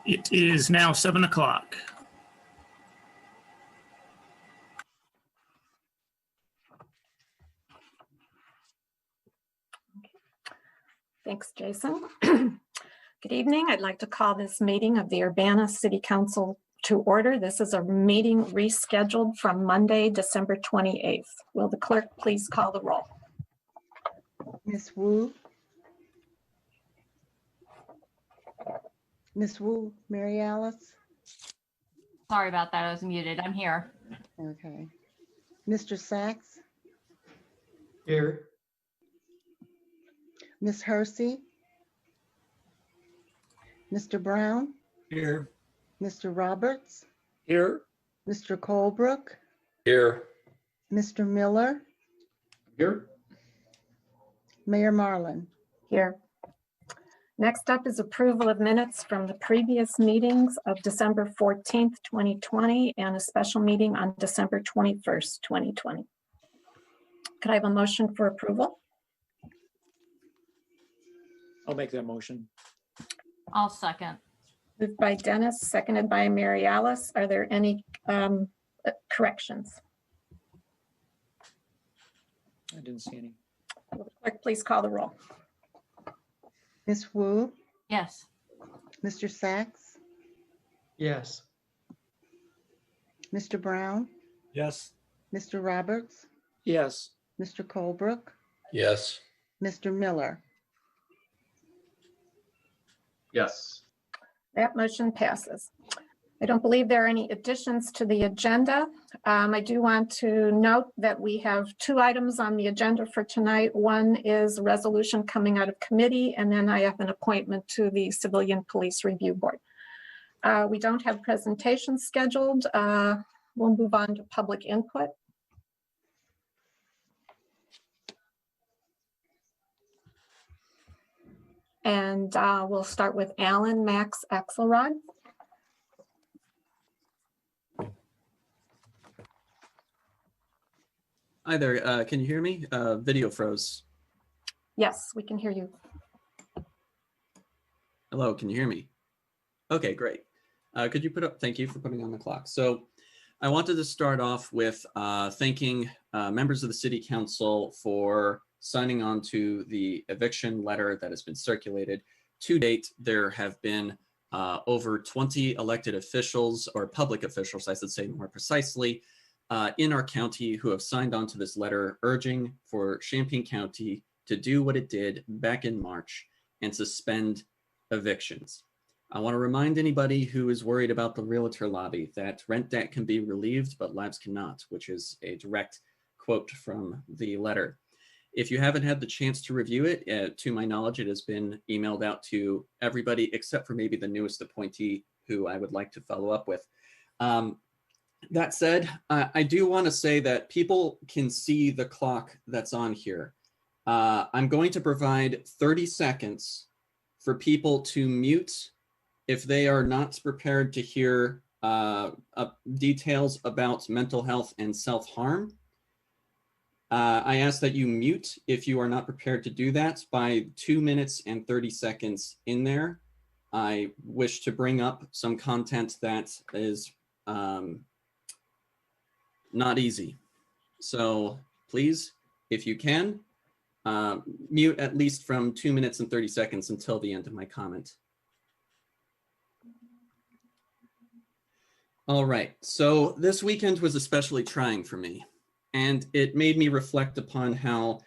It is now 7 o'clock. Thanks, Jason. Good evening. I'd like to call this meeting of the Urbana City Council to order. This is a meeting rescheduled from Monday, December 28th. Will the clerk please call the roll? Ms. Wu? Ms. Wu, Mary Alice? Sorry about that, I was muted. I'm here. Okay. Mr. Sachs? Here. Ms. Hersey? Mr. Brown? Here. Mr. Roberts? Here. Mr. Colebrook? Here. Mr. Miller? Here. Mayor Marlin? Here. Next up is approval of minutes from the previous meetings of December 14th, 2020, and a special meeting on December 21st, 2020. Could I have a motion for approval? I'll make that motion. I'll second. Moved by Dennis, seconded by Mary Alice. Are there any corrections? I didn't see any. Will the clerk please call the roll? Ms. Wu? Yes. Mr. Sachs? Yes. Mr. Brown? Yes. Mr. Roberts? Yes. Mr. Colebrook? Yes. Mr. Miller? Yes. That motion passes. I don't believe there are any additions to the agenda. I do want to note that we have two items on the agenda for tonight. One is a resolution coming out of committee, and then I have an appointment to the Civilian Police Review Board. We don't have presentations scheduled. We'll move on to public input. And we'll start with Alan Max Axelrod. Hi there, can you hear me? Video froze. Yes, we can hear you. Hello, can you hear me? Okay, great. Could you put up, thank you for putting on the clock. So I wanted to start off with thanking members of the City Council for signing on to the eviction letter that has been circulated. To date, there have been over 20 elected officials, or public officials, I should say more precisely, in our county who have signed on to this letter urging for Champaign County to do what it did back in March and suspend evictions. I want to remind anybody who is worried about the realtor lobby that rent debt can be relieved, but lives cannot, which is a direct quote from the letter. If you haven't had the chance to review it, to my knowledge, it has been emailed out to everybody except for maybe the newest appointee who I would like to follow up with. That said, I do want to say that people can see the clock that's on here. I'm going to provide 30 seconds for people to mute if they are not prepared to hear details about mental health and self-harm. I ask that you mute if you are not prepared to do that by 2 minutes and 30 seconds in there. I wish to bring up some content that is not easy. So please, if you can, mute at least from 2 minutes and 30 seconds until the end of my comment. All right, so this weekend was especially trying for me, and it made me reflect upon how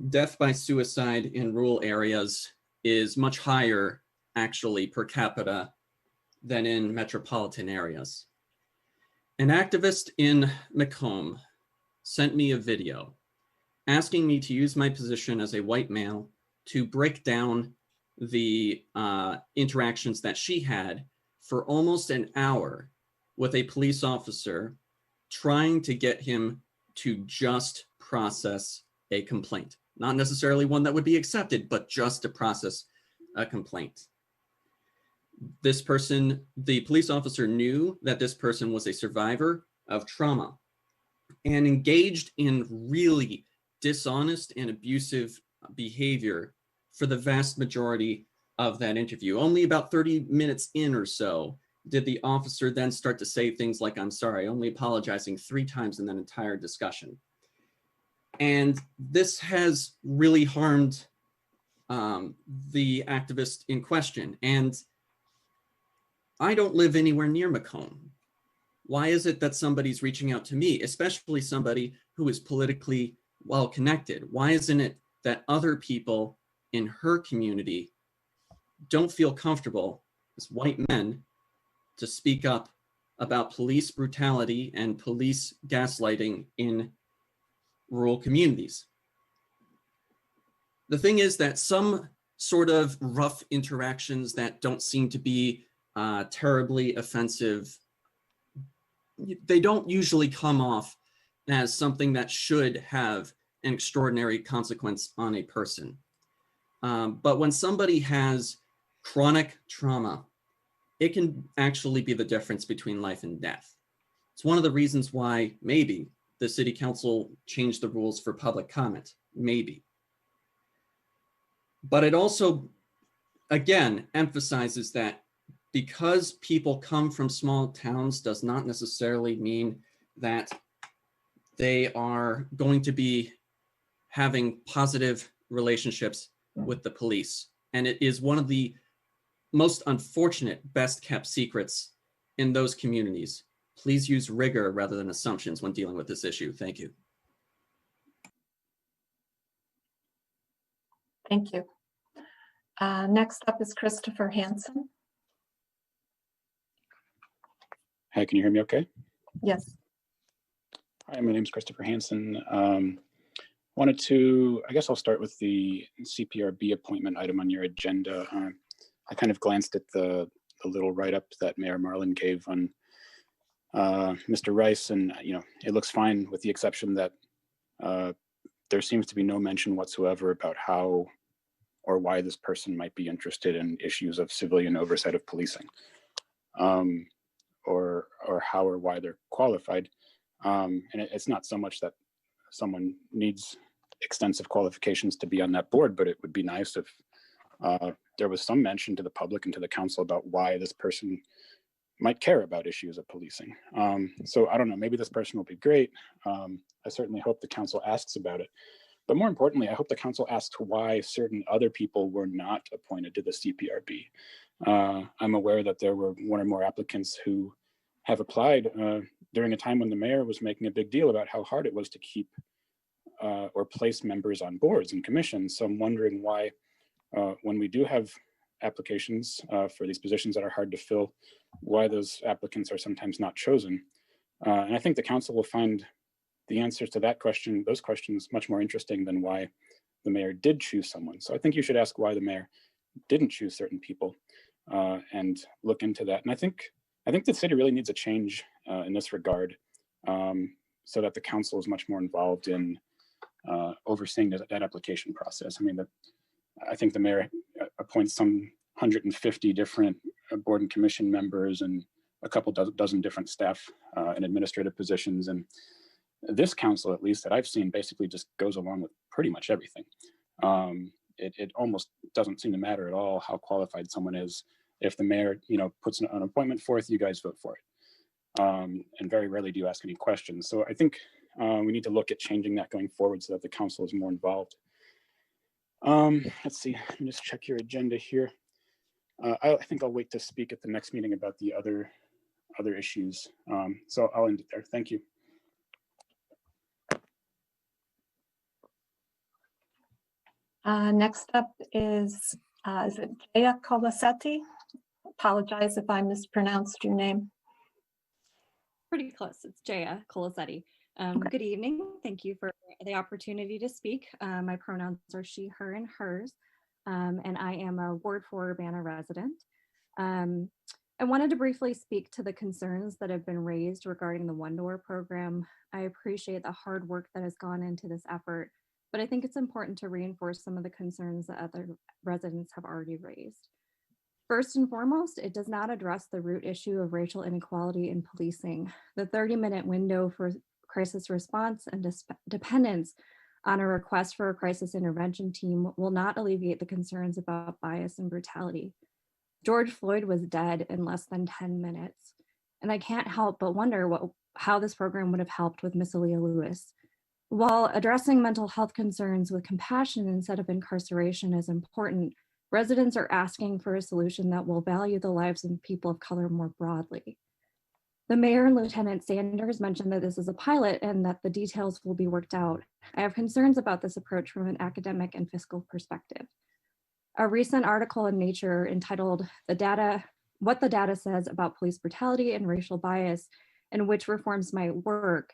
death by suicide in rural areas is much higher actually per capita than in metropolitan areas. An activist in Macomb sent me a video asking me to use my position as a white male to break down the interactions that she had for almost an hour with a police officer trying to get him to just process a complaint. Not necessarily one that would be accepted, but just to process a complaint. This person, the police officer, knew that this person was a survivor of trauma and engaged in really dishonest and abusive behavior for the vast majority of that interview. Only about 30 minutes in or so did the officer then start to say things like, "I'm sorry," only apologizing 3 times in that entire discussion. And this has really harmed the activist in question. And I don't live anywhere near Macomb. Why is it that somebody's reaching out to me, especially somebody who is politically well connected? Why isn't it that other people in her community don't feel comfortable as white men to speak up about police brutality and police gaslighting in rural communities? The thing is that some sort of rough interactions that don't seem to be terribly offensive, they don't usually come off as something that should have an extraordinary consequence on a person. But when somebody has chronic trauma, it can actually be the difference between life and death. It's one of the reasons why maybe the city council changed the rules for public comment, maybe. But it also, again, emphasizes that because people come from small towns does not necessarily mean that they are going to be having positive relationships with the police. And it is one of the most unfortunate, best kept secrets in those communities. Please use rigor rather than assumptions when dealing with this issue. Thank you. Thank you. Next up is Christopher Hansen. Hi, can you hear me okay? Yes. Hi, my name is Christopher Hansen. I guess I'll start with the CPRB appointment item on your agenda. I kind of glanced at the little write-up that Mayor Marlin gave on Mr. Rice, and it looks fine with the exception that there seems to be no mention whatsoever about how or why this person might be interested in issues of civilian oversight of policing, or how or why they're qualified. And it's not so much that someone needs extensive qualifications to be on that board, but it would be nice if there was some mention to the public and to the council about why this person might care about issues of policing. So I don't know, maybe this person will be great. I certainly hope the council asks about it. But more importantly, I hope the council asks why certain other people were not appointed to the CPRB. I'm aware that there were 1 or more applicants who have applied during a time when the mayor was making a big deal about how hard it was to keep or place members on boards and commissions. So I'm wondering why, when we do have applications for these positions that are hard to fill, why those applicants are sometimes not chosen. And I think the council will find the answers to those questions much more interesting than why the mayor did choose someone. So I think you should ask why the mayor didn't choose certain people and look into that. And I think the city really needs a change in this regard, so that the council is much more involved in overseeing that application process. I mean, I think the mayor appoints some 150 different board and commission members and a couple dozen different staff and administrative positions. And this council, at least that I've seen, basically just goes along with pretty much everything. It almost doesn't seem to matter at all how qualified someone is. If the mayor, puts an appointment forth, you guys vote for it. And very rarely do you ask any questions. So I think we need to look at changing that going forward so that the council is more involved. Let's see, let me just check your agenda here. I think I'll wait to speak at the next meeting about the other issues. So I'll end it there. Thank you. Next up is it Jaya Colasetti? Apologize if I mispronounced your name. Pretty close. It's Jaya Colasetti. Okay. Good evening. Thank you for the opportunity to speak. My pronouns are she, her, and hers. And I am a Ward 4 Urbana resident. I wanted to briefly speak to the concerns that have been raised regarding the one-door program. I appreciate the hard work that has gone into this effort, but I think it's important to reinforce some of the concerns that other residents have already raised. First and foremost, it does not address the root issue of racial inequality in policing. The 30-minute window for crisis response and dependence on a request for a crisis intervention team will not alleviate the concerns about bias and brutality. George Floyd was dead in less than 10 minutes, and I can't help but wonder how this program would have helped with Miss Aaliyah Lewis. While addressing mental health concerns with compassion instead of incarceration is important, residents are asking for a solution that will value the lives of people of color more broadly. The mayor and Lieutenant Sanders mentioned that this is a pilot and that the details will be worked out. I have concerns about this approach from an academic and fiscal perspective. A recent article in Nature entitled What the Data Says About Police Brutality and Racial Bias, and which reforms might work,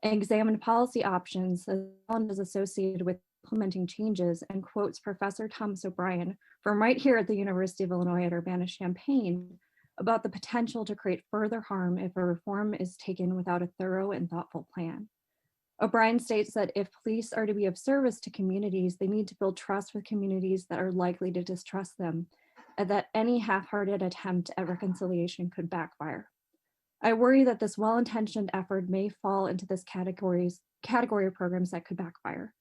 examined policy options as well as associated with implementing changes, and quotes Professor Thomas O'Brien from right here at the University of Illinois at Urbana-Champaign about the potential to create further harm if a reform is taken without a thorough and thoughtful plan. O'Brien states that if police are to be of service to communities, they need to build trust with communities that are likely to distrust them, and that any half-hearted attempt at reconciliation could backfire. I worry that this well-intentioned effort may fall into this category of programs that could backfire.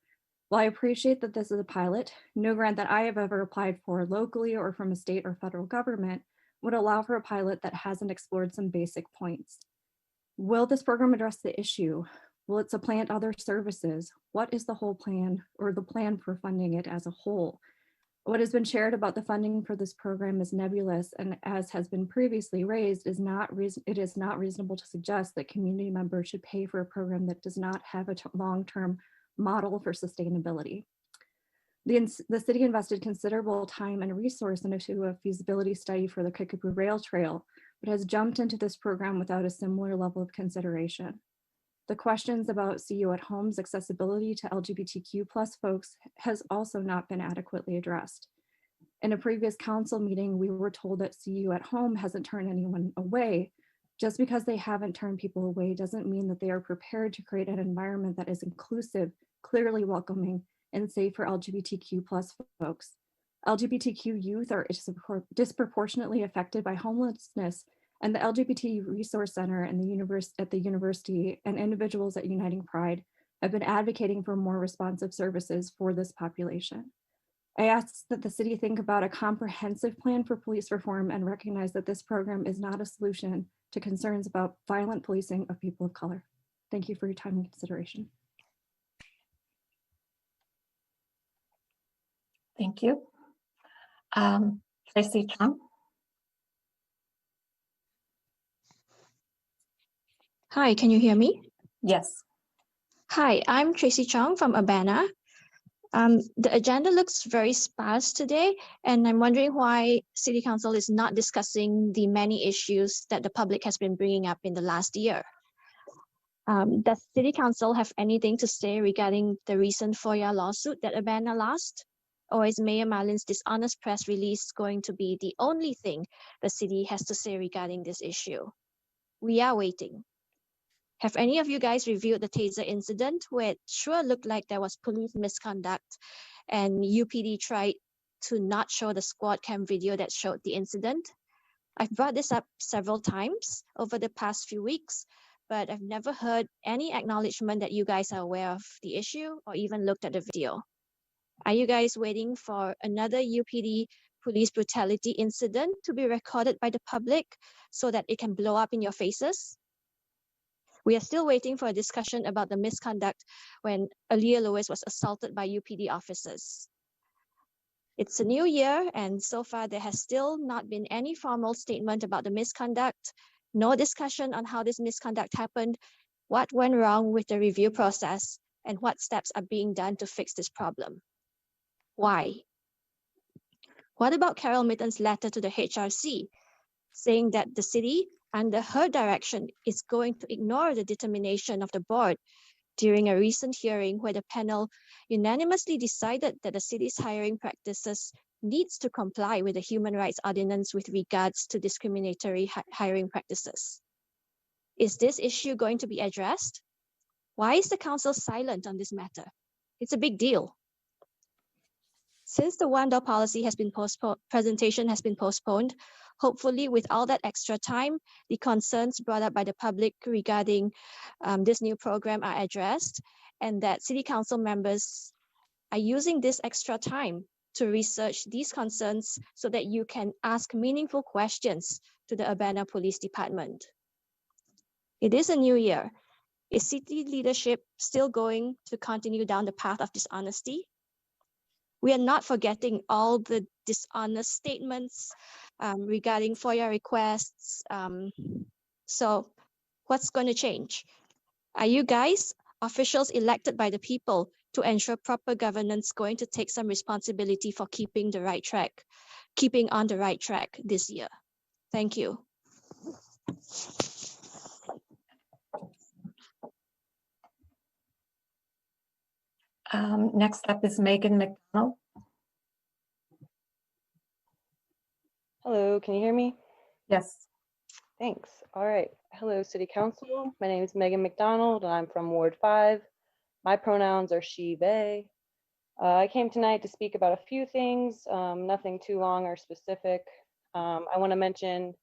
While I appreciate that this is a pilot, no grant that I have ever applied for locally or from a state or federal government would allow for a pilot that hasn't explored some basic points. Will this program address the issue? Will it supplant other services? What is the whole plan or the plan for funding it as a whole? What has been shared about the funding for this program is nebulous, and as has been previously raised, it is not reasonable to suggest that community members should pay for a program that does not have a long-term model for sustainability. The city invested considerable time and resource into a feasibility study for the Kickapoo Rail Trail, but has jumped into this program without a similar level of consideration. The questions about CU at Home's accessibility to LGBTQ+ folks has also not been adequately addressed. In a previous council meeting, we were told that CU at Home hasn't turned anyone away. Just because they haven't turned people away doesn't mean that they are prepared to create an environment that is inclusive, clearly welcoming, and safe for LGBTQ+ folks. LGBTQ youth are disproportionately affected by homelessness, and the LGBT Resource Center and at the university and individuals at Uniting Pride have been advocating for more responsive services for this population. I ask that the city think about a comprehensive plan for police reform and recognize that this program is not a solution to concerns about violent policing of people of color. Thank you for your time and consideration. Thank you. Tracy Chung. Hi, can you hear me? Yes. Hi, I'm Tracy Chong from Urbana. The agenda looks very sparse today, and I'm wondering why City Council is not discussing the many issues that the public has been bringing up in the last year. Does City Council have anything to say regarding the recent FOIA lawsuit that Urbana lost? Or is Mayor Marlin's dishonest press release going to be the only thing the city has to say regarding this issue? We are waiting. Have any of you guys reviewed the taser incident where it sure looked like there was police misconduct and UPD tried to not show the squad cam video that showed the incident? I've brought this up several times over the past few weeks, but I've never heard any acknowledgement that you guys are aware of the issue or even looked at the video. Are you guys waiting for another UPD police brutality incident to be recorded by the public so that it can blow up in your faces? We are still waiting for a discussion about the misconduct when Aaliyah Lewis was assaulted by UPD officers. It's a new year, and so far there has still not been any formal statement about the misconduct, no discussion on how this misconduct happened, what went wrong with the review process, and what steps are being done to fix this problem. Why? What about Carol Mitten's letter to the HRC, saying that the city, under her direction, is going to ignore the determination of the board during a recent hearing where the panel unanimously decided that the city's hiring practices needs to comply with the Human Rights Ordinance with regards to discriminatory hiring practices? Is this issue going to be addressed? Why is the council silent on this matter? It's a big deal. Since the $1 policy has been presentation has been postponed, hopefully with all that extra time, the concerns brought up by the public regarding this new program are addressed, and that City Council members are using this extra time to research these concerns so that you can ask meaningful questions to the Urbana Police Department. It is a new year. Is city leadership still going to continue down the path of dishonesty? We are not forgetting all the dishonest statements regarding FOIA requests. So what's going to change? Are you guys, officials elected by the people to ensure proper governance, going to take some responsibility for keeping on the right track this year? Thank you. Next up is Megan McDonald. Hello, can you hear me? Yes. Thanks. All right. Hello, City Council. My name is Megan McDonald, and I'm from Ward 5. My pronouns are she, they. I came tonight to speak about a few things, nothing too long or specific. I want to mention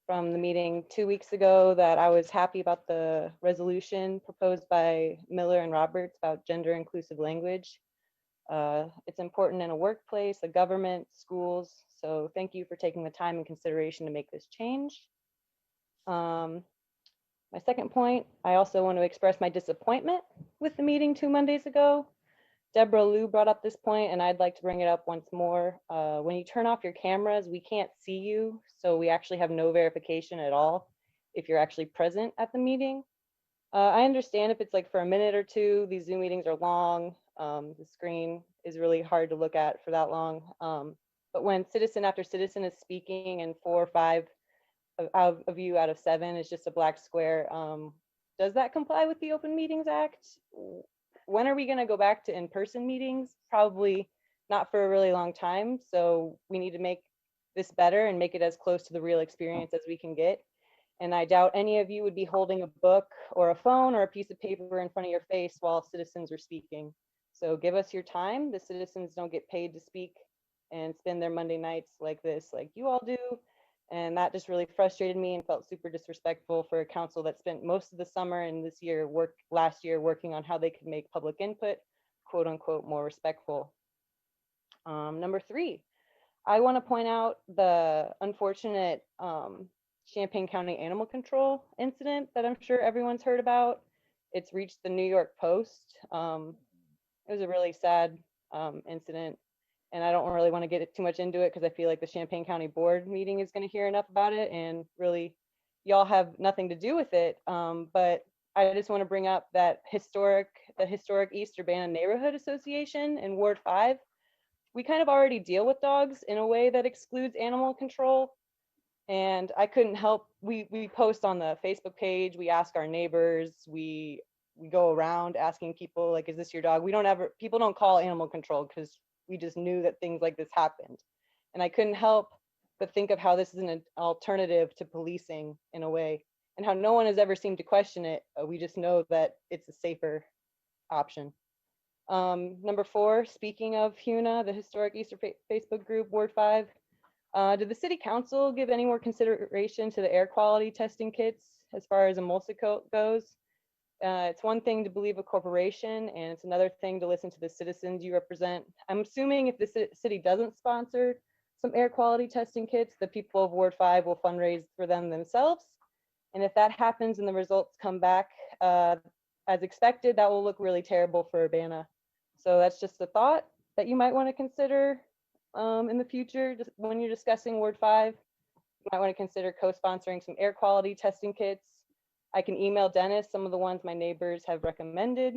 from the meeting 2 weeks ago that I was happy about the resolution proposed by Miller and Roberts about gender inclusive language. It's important in a workplace, a government, schools. So thank you for taking the time and consideration to make this change. My second point, I also want to express my disappointment with the meeting 2 Mondays ago. Deborah Liu brought up this point, and I'd like to bring it up once more. When you turn off your cameras, we can't see you, so we actually have no verification at all if you're actually present at the meeting. I understand if it's like for a minute or two, these Zoom meetings are long. The screen is really hard to look at for that long. But when citizen after citizen is speaking and 4 or 5 of you out of 7 is just a black square, does that comply with the Open Meetings Act? When are we going to go back to in-person meetings? Probably not for a really long time. So we need to make this better and make it as close to the real experience as we can get. And I doubt any of you would be holding a book or a phone or a piece of paper in front of your face while citizens are speaking. So give us your time. The citizens don't get paid to speak and spend their Monday nights like this, like you all do. And that just really frustrated me and felt super disrespectful for a council that spent most of the summer and this year last year working on how they could make public input, quote unquote, more respectful. Number 3, I want to point out the unfortunate Champaign County animal control incident that I'm sure everyone's heard about. It's reached the New York Post. It was a really sad incident. And I don't really want to get too much into it because I feel like the Champaign County Board meeting is going to hear enough about it, and really y'all have nothing to do with it. But I just want to bring up that the historic East Urbana Neighborhood Association in Ward 5. We kind of already deal with dogs in a way that excludes animal control. And I couldn't help, we post on the Facebook page, we ask our neighbors, we go around asking people like, is this your dog? People don't call animal control because we just knew that things like this happened. And I couldn't help but think of how this is an alternative to policing in a way, and how no one has ever seemed to question it. We just know that it's a safer option. Number 4, speaking of HUNA, the Historic Easter Facebook group, Ward 5, did the City Council give any more consideration to the air quality testing kits as far as emulsicoat goes? It's one thing to believe a corporation, and it's another thing to listen to the citizens you represent. I'm assuming if the city doesn't sponsor some air quality testing kits, the people of Ward 5 will fundraise for them themselves. And if that happens and the results come back as expected, that will look really terrible for Urbana. So that's just a thought that you might want to consider in the future, just when you're discussing Ward 5. You might want to consider co-sponsoring some air quality testing kits. I can email Dennis some of the ones my neighbors have recommended.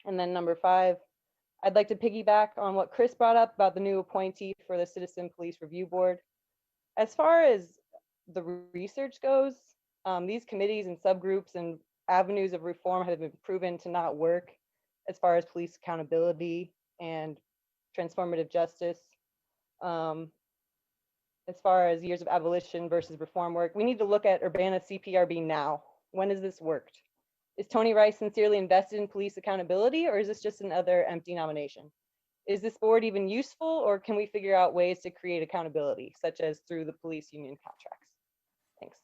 And then number 5, I'd like to piggyback on what Chris brought up about the new appointee for the Citizen Police Review Board. As far as the research goes, these committees and subgroups and avenues of reform have been proven to not work as far as police accountability and transformative justice. As far as years of abolition versus reform work, we need to look at Urbana CPRB now. When has this worked? Is Tony Rice sincerely invested in police accountability, or is this just another empty nomination? Is this board even useful, or can we figure out ways to create accountability, such as through the police union contracts? Thanks.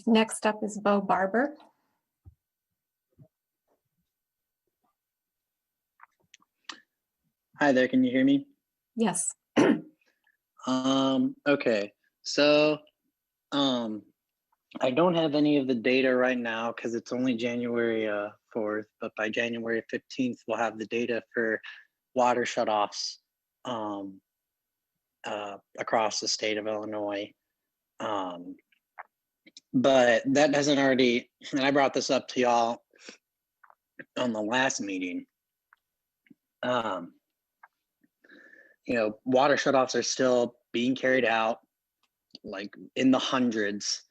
Next up is Bo Barber. Hi there, can you hear me? Yes. Okay, so I don't have any of the data right now because it's only January 4th, but by January 15th, we'll have the data for water shutoffs across the state of Illinois. But that doesn't already, and I brought this up to y'all on the last meeting. You know, water shutoffs are still being carried out like in the hundreds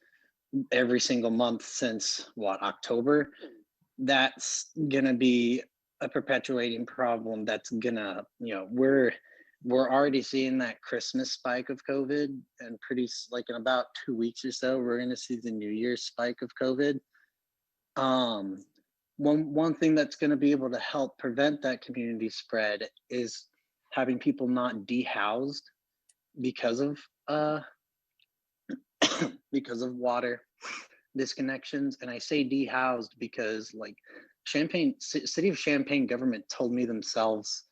every single month since what, October. That's gonna be a perpetuating problem. That's gonna, you know, we're already seeing that Christmas spike of COVID, and like in about 2 weeks or so we're gonna see the New Year's spike of COVID. One thing that's going to be able to help prevent that community spread is having people not dehoused because of because of water disconnections. And I say dehoused because like city of Champaign government told me themselves,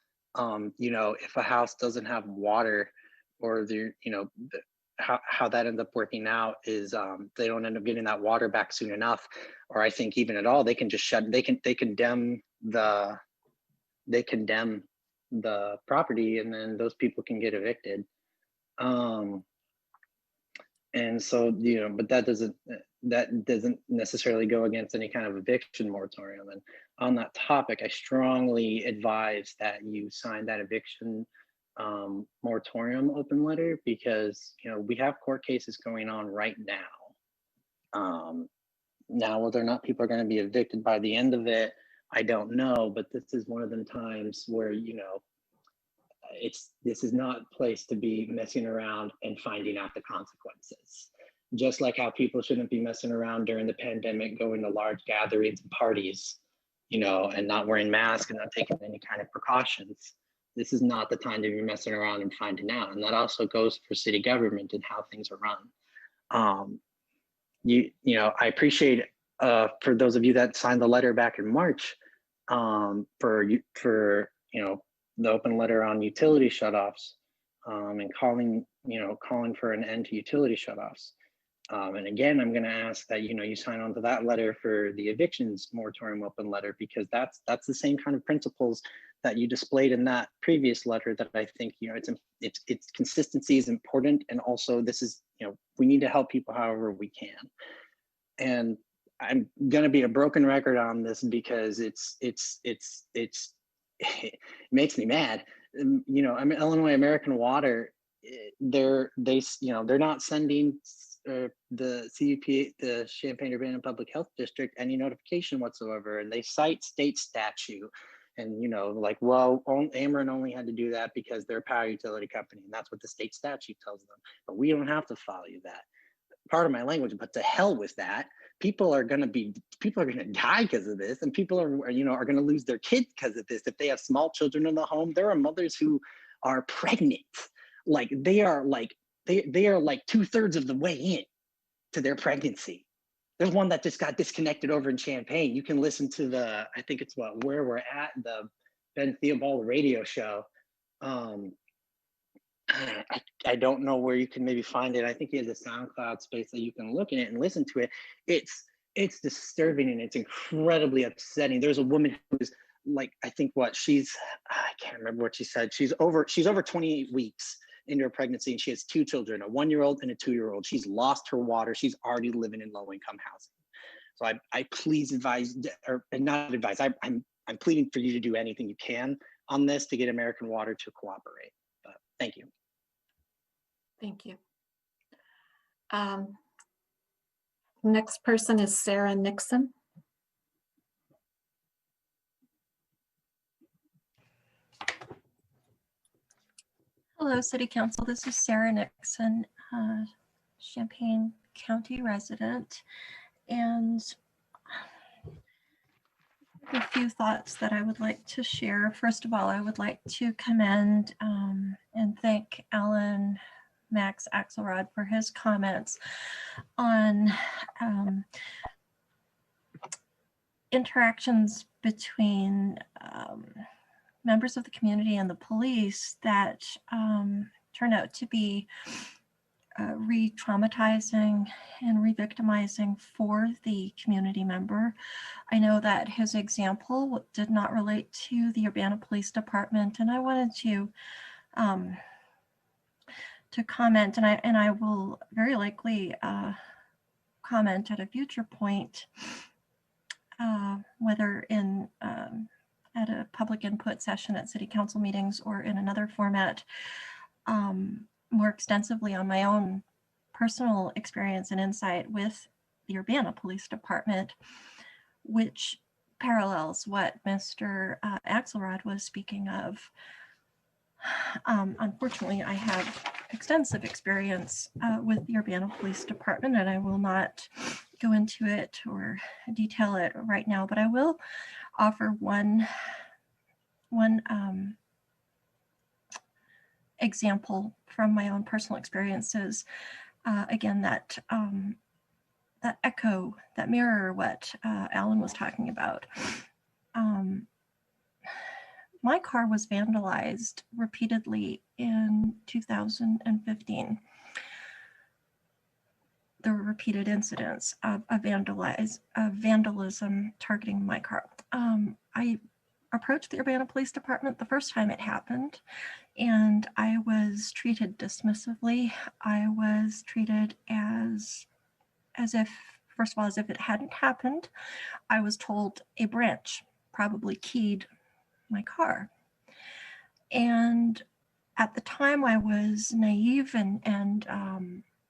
you know, if a house doesn't have water, or the, you know, how that ends up working out is they don't end up getting that water back soon enough, or I think even at all, they can just they condemn the property, and then those people can get evicted. And so, you know, but that doesn't necessarily go against any kind of eviction moratorium. And on that topic, I strongly advise that you sign that eviction moratorium open letter, because, you know, we have court cases going on right now. Now, whether or not people are going to be evicted by the end of it, I don't know, but this is one of them times where, you know, this is not a place to be messing around and finding out the consequences. Just like how people shouldn't be messing around during the pandemic, going to large gatherings and parties, you know, and not wearing masks and not taking any kind of precautions. This is not the time to be messing around and finding out. And that also goes for city government and how things are run. You know, I appreciate for those of you that signed the letter back in March, for you know, the open letter on utility shutoffs, and calling for an end to utility shutoffs. And again, I'm going to ask that, you know, you sign on to that letter for the evictions moratorium open letter, because that's the same kind of principles that you displayed in that previous letter. That I think, you know, it's consistency is important, and also this is, you know, we need to help people however we can. And I'm going to be a broken record on this because it makes me mad. You know, I mean, Illinois American Water, they're not sending the CUP, the Champaign-Urbana Public Health District, any notification whatsoever, and they cite state statute. And, you know, like, well, Ameren only had to do that because they're a power utility company, and that's what the state statute tells them. But we don't have to follow that. Part of my language, but to hell with that. People are going to die because of this, and people are, you know, are going to lose their kids because of this. If they have small children in the home, there are mothers who are pregnant. Like they are like 2/3 of the way in to their pregnancy. There's one that just got disconnected over in Champaign. You can listen to I think it's Where We're At, the Ben Theobald radio show. I don't know where you can maybe find it. I think he has a SoundCloud space that you can look in it and listen to it. It's disturbing, and it's incredibly upsetting. There's a woman who's like, I can't remember what she said. She's over 28 weeks into her pregnancy, and she has 2 children, a 1-year-old and a 2-year-old. She's lost her water. She's already living in low-income housing. So I please advise, or not advise, I'm pleading for you to do anything you can on this to get American Water to cooperate. But thank you. Thank you. Next person is Sarah Nixon. Hello, City Council. This is Sarah Nixon. Champaign County resident, and a few thoughts that I would like to share. First of all, I would like to commend and thank Alan Max Axelrod for his comments on interactions between members of the community and the police that turn out to be re-traumatizing and re-victimizing for the community member. I know that his example did not relate to the Urbana Police Department, and I wanted to comment, and I will very likely comment at a future point, whether in at a public input session at city council meetings or in another format, more extensively on my own personal experience and insight with the Urbana Police Department, which parallels what Mr. Axelrod was speaking of. Unfortunately, I have extensive experience with the Urbana Police Department, and I will not go into it or detail it right now, but I will offer one example from my own personal experiences. Again, that echo, that mirror what Alan was talking about. My car was vandalized repeatedly in 2015. There were repeated incidents of vandalism targeting my car. I approached the Urbana Police Department the first time it happened, and I was treated dismissively. I was treated as if, first of all, as if it hadn't happened. I was told a branch probably keyed my car. And at the time I was naive and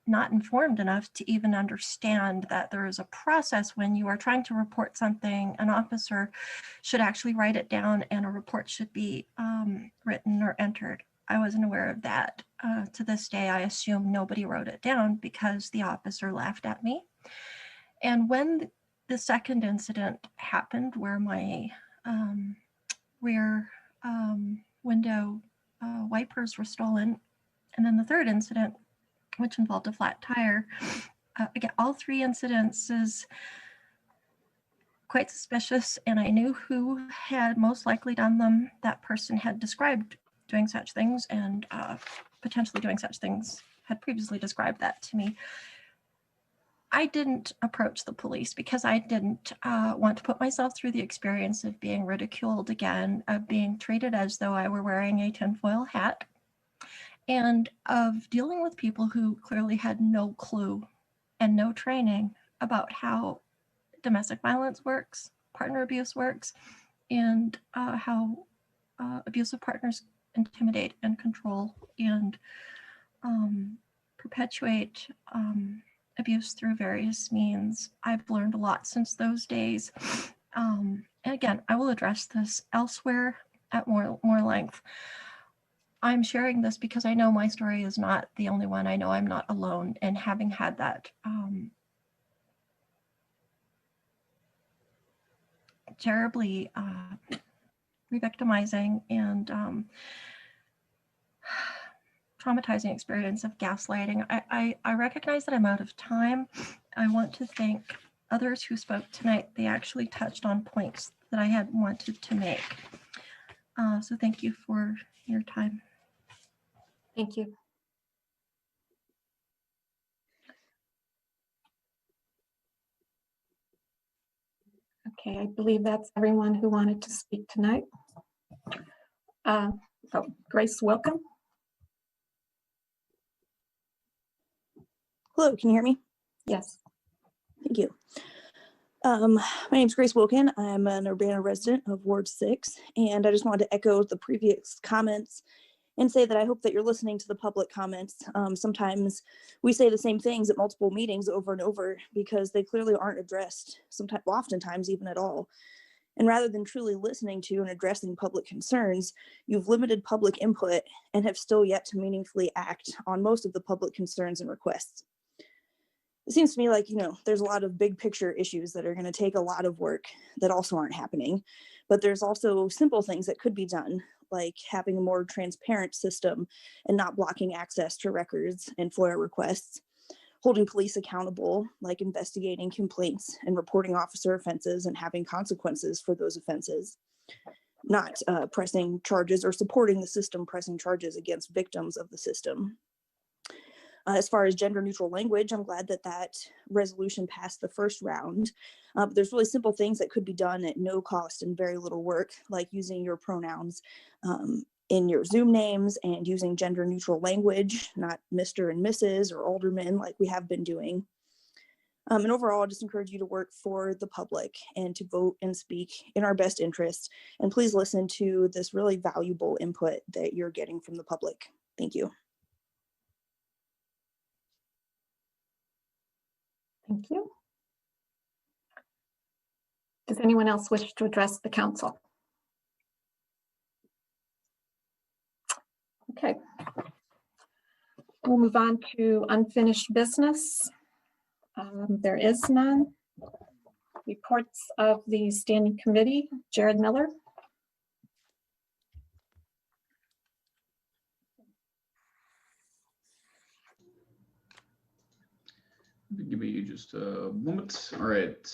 not informed enough to even understand that there is a process when you are trying to report something. An officer should actually write it down and a report should be written or entered. I wasn't aware of that. To this day, I assume nobody wrote it down because the officer laughed at me. And when the second incident happened where my rear window wipers were stolen, and then the third incident, which involved a flat tire, again, all three incidences quite suspicious, and I knew who had most likely done them. That person had described doing such things and potentially doing such things, had previously described that to me. I didn't approach the police because I didn't want to put myself through the experience of being ridiculed again, of being treated as though I were wearing a tinfoil hat, and of dealing with people who clearly had no clue and no training about how domestic violence works, partner abuse works, and how abusive partners intimidate and control and perpetuate abuse through various means. I've learned a lot since those days. And again, I will address this elsewhere at more length. I'm sharing this because I know my story is not the only one. I know I'm not alone in having had that terribly re-victimizing and traumatizing experience of gaslighting. I recognize that I'm out of time. I want to thank others who spoke tonight. They actually touched on points that I had wanted to make. So thank you for your time. Thank you. Okay, I believe that's everyone who wanted to speak tonight. Grace, welcome. Hello, can you hear me? Yes. Thank you. My name is Grace Wilkin. I'm an Urbana resident of Ward 6, and I just wanted to echo the previous comments and say that I hope that you're listening to the public comments. Sometimes we say the same things at multiple meetings over and over because they clearly aren't addressed, oftentimes even at all. And rather than truly listening to and addressing public concerns, you've limited public input and have still yet to meaningfully act on most of the public concerns and requests. It seems to me like, there's a lot of big picture issues that are going to take a lot of work that also aren't happening. But there's also simple things that could be done, like having a more transparent system and not blocking access to records and FOIA requests, holding police accountable, like investigating complaints and reporting officer offenses and having consequences for those offenses, not pressing charges or supporting the system pressing charges against victims of the system. As far as gender neutral language, I'm glad that that resolution passed the first round. But there's really simple things that could be done at no cost and very little work, like using your pronouns in your Zoom names and using gender neutral language, not Mr. and Mrs. or alderman like we have been doing. And overall, I just encourage you to work for the public and to vote and speak in our best interest. And please listen to this really valuable input that you're getting from the public. Thank you. Thank you. Does anyone else wish to address the council? Okay. We'll move on to unfinished business. There is none. Reports of the standing committee. Jared Miller. Give me just a moment. All right.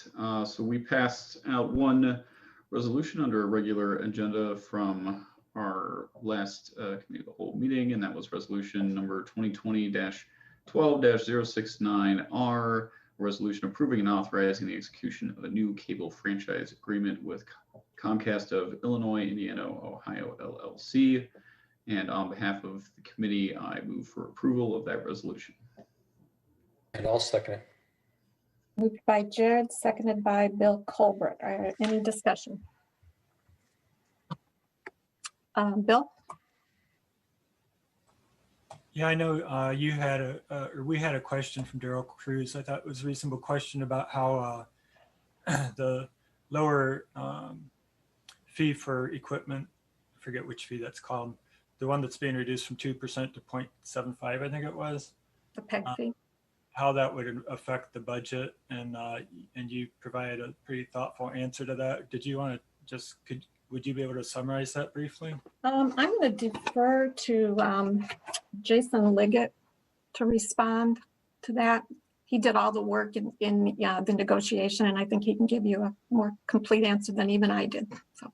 So we passed out one resolution under a regular agenda from our last committee of the whole meeting, and that was resolution number 2020-12-069R, a resolution approving and authorizing the execution of a new cable franchise agreement with Comcast of Illinois, Indiana, Ohio, LLC. And on behalf of the committee, I move for approval of that resolution. And I'll second it. Moved by Jared, seconded by Bill Colbert. Any discussion? Bill? Yeah, I know you had or we had a question from Daryl Cruz. I thought it was a reasonable question about how the lower fee for equipment, I forget which fee that's called, the one that's being reduced from 2% to 0.75, I think it was. The PEG fee. How that would affect the budget, and you provided a pretty thoughtful answer to that. Did you want to just, would you be able to summarize that briefly? I'm going to defer to Jason Liggett to respond to that. He did all the work in the negotiation, and I think he can give you a more complete answer than even I did. So.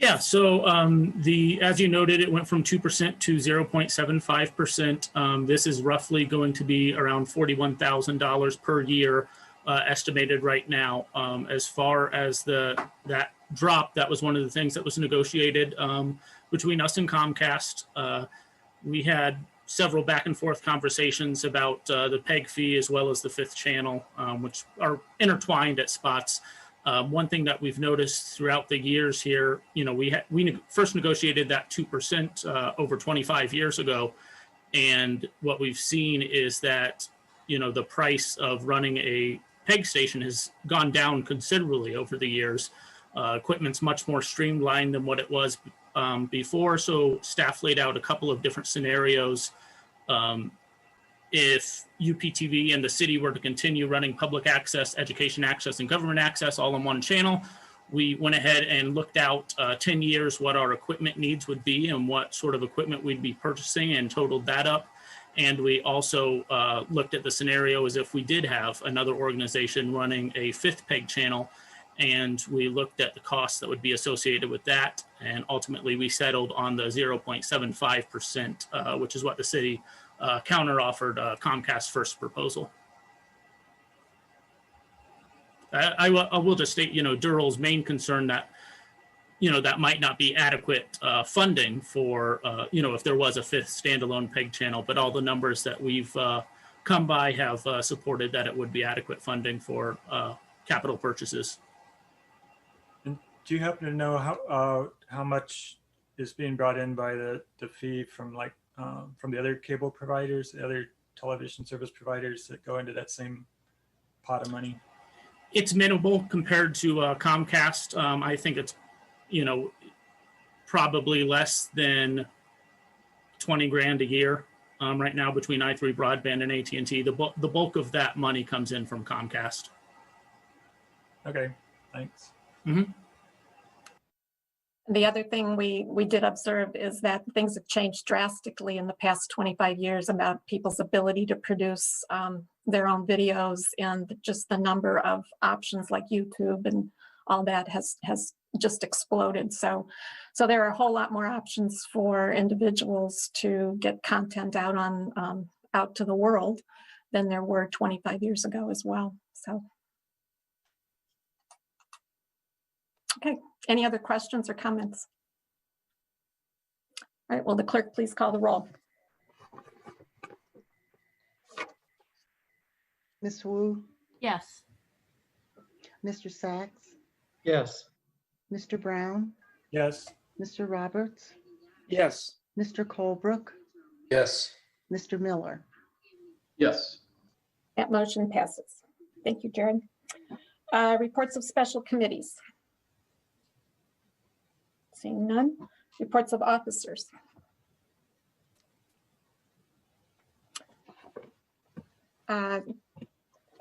Yeah, so as you noted, it went from 2% to 0.75%. This is roughly going to be around $41,000 per year estimated right now. As far as that drop, that was one of the things that was negotiated between us and Comcast. We had several back and forth conversations about the PEG fee as well as the fifth channel, which are intertwined at spots. One thing that we've noticed throughout the years here, we first negotiated that 2% over 25 years ago. And what we've seen is that, the price of running a PEG station has gone down considerably over the years. Equipment's much more streamlined than what it was before. So staff laid out a couple of different scenarios. If UPTV and the city were to continue running public access, education access, and government access all on one channel, we went ahead and looked out 10 years what our equipment needs would be and what sort of equipment we'd be purchasing and totaled that up. And we also looked at the scenario as if we did have another organization running a fifth PEG channel, and we looked at the costs that would be associated with that. And ultimately we settled on the 0.75%, which is what the city counter-offered Comcast's first proposal. I will just state, Durrell's main concern that, that might not be adequate funding for, if there was a fifth standalone PEG channel, but all the numbers that we've come by have supported that it would be adequate funding for capital purchases. And do you happen to know how much is being brought in by the fee from from the other cable providers, the other television service providers that go into that same pot of money? It's minimal compared to Comcast. I think it's, probably less than 20 grand a year right now between i3 Broadband and AT&T. The bulk of that money comes in from Comcast. Okay, thanks. Mm-hmm. The other thing we did observe is that things have changed drastically in the past 25 years about people's ability to produce their own videos, and just the number of options like YouTube and all that has just exploded. So there are a whole lot more options for individuals to get content out to the world than there were 25 years ago as well. So. Okay, any other questions or comments? All right, will the clerk please call the roll? Ms. Wu, Yes. Mr. Sachs, Yes. Mr. Brown, Yes. Mr. Roberts, Yes. Mr. Colebrook, Yes. Mr. Miller. Yes. That motion passes. Thank you, Jared. Reports of special committees. Seeing none. Reports of officers.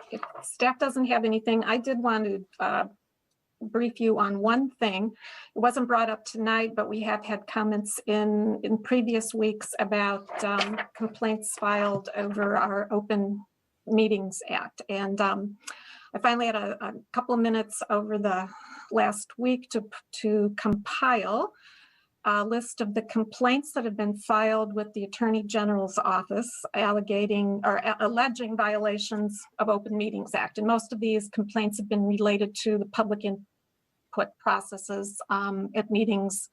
If staff doesn't have anything, I did want to brief you on one thing. It wasn't brought up tonight, but we have had comments in previous weeks about complaints filed over our Open Meetings Act. And I finally had a couple of minutes over the last week to compile a list of the complaints that have been filed with the Attorney General's office alleging violations of Open Meetings Act. And most of these complaints have been related to the public input processes at meetings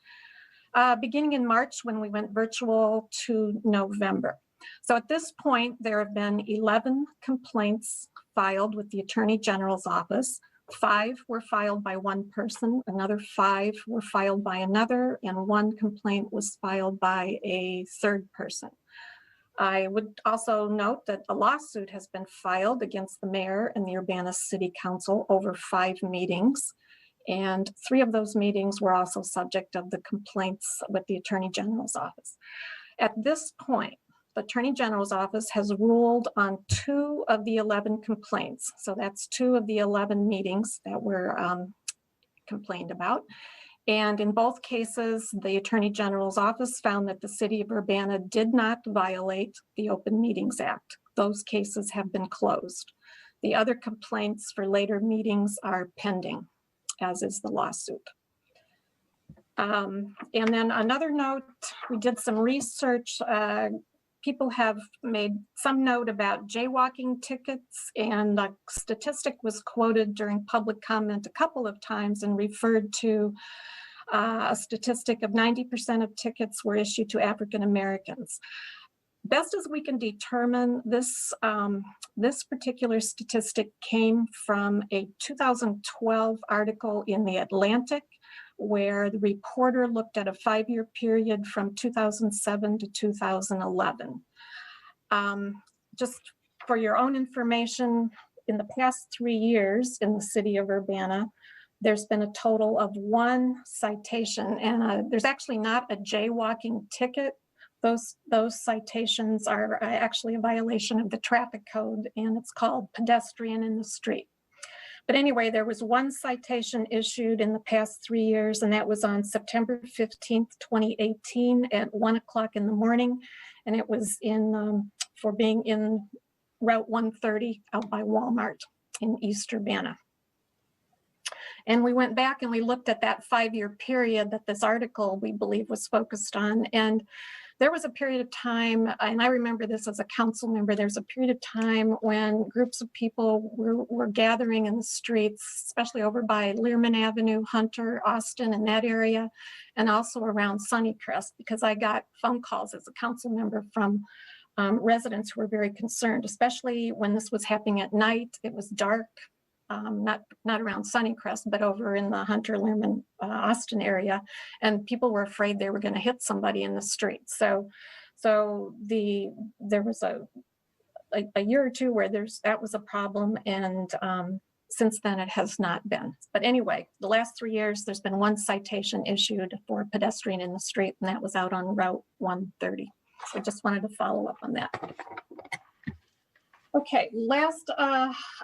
beginning in March when we went virtual to November. So at this point, there have been 11 complaints filed with the Attorney General's office. 5 were filed by one person, another 5 were filed by another, and 1 complaint was filed by a third person. I would also note that a lawsuit has been filed against the mayor and the Urbana City Council over 5 meetings, and 3 of those meetings were also subject of the complaints with the Attorney General's office. At this point, the Attorney General's office has ruled on 2 of the 11 complaints. So that's 2 of the 11 meetings that were complained about. And in both cases, the Attorney General's office found that the city of Urbana did not violate the Open Meetings Act. Those cases have been closed. The other complaints for later meetings are pending, as is the lawsuit. And then another note, we did some research. People have made some note about jaywalking tickets, and a statistic was quoted during public comment a couple of times and referred to a statistic of 90% of tickets were issued to African Americans. Best as we can determine, this particular statistic came from a 2012 article in The Atlantic, where the reporter looked at a 5-year period from 2007 to 2011. Just for your own information, in the past 3 years in the city of Urbana, there's been a total of 1 citation, and there's actually not a jaywalking ticket. Those citations are actually a violation of the traffic code, and it's called pedestrian in the street. But anyway, there was 1 citation issued in the past 3 years, and that was on September 15th, 2018 at 1 o'clock in the morning. And it was for being in Route 130 out by Walmart in East Urbana. And we went back and we looked at that 5-year period that this article, we believe, was focused on. And there was a period of time, and I remember this as a council member, there's a period of time when groups of people were gathering in the streets, especially over by Learman Avenue, Hunter, Austin, and that area, and also around Sunnycrest, because I got phone calls as a council member from residents who were very concerned, especially when this was happening at night. It was dark. Not around Sunnycrest, but over in the Hunter, Learman, Austin area, and people were afraid they were going to hit somebody in the street. So there was a year or two where that was a problem, and Since then, it has not been. But anyway, the last 3 years, there's been one citation issued for a pedestrian in the street, and that was out on Route 130. So I just wanted to follow up on that. Okay, last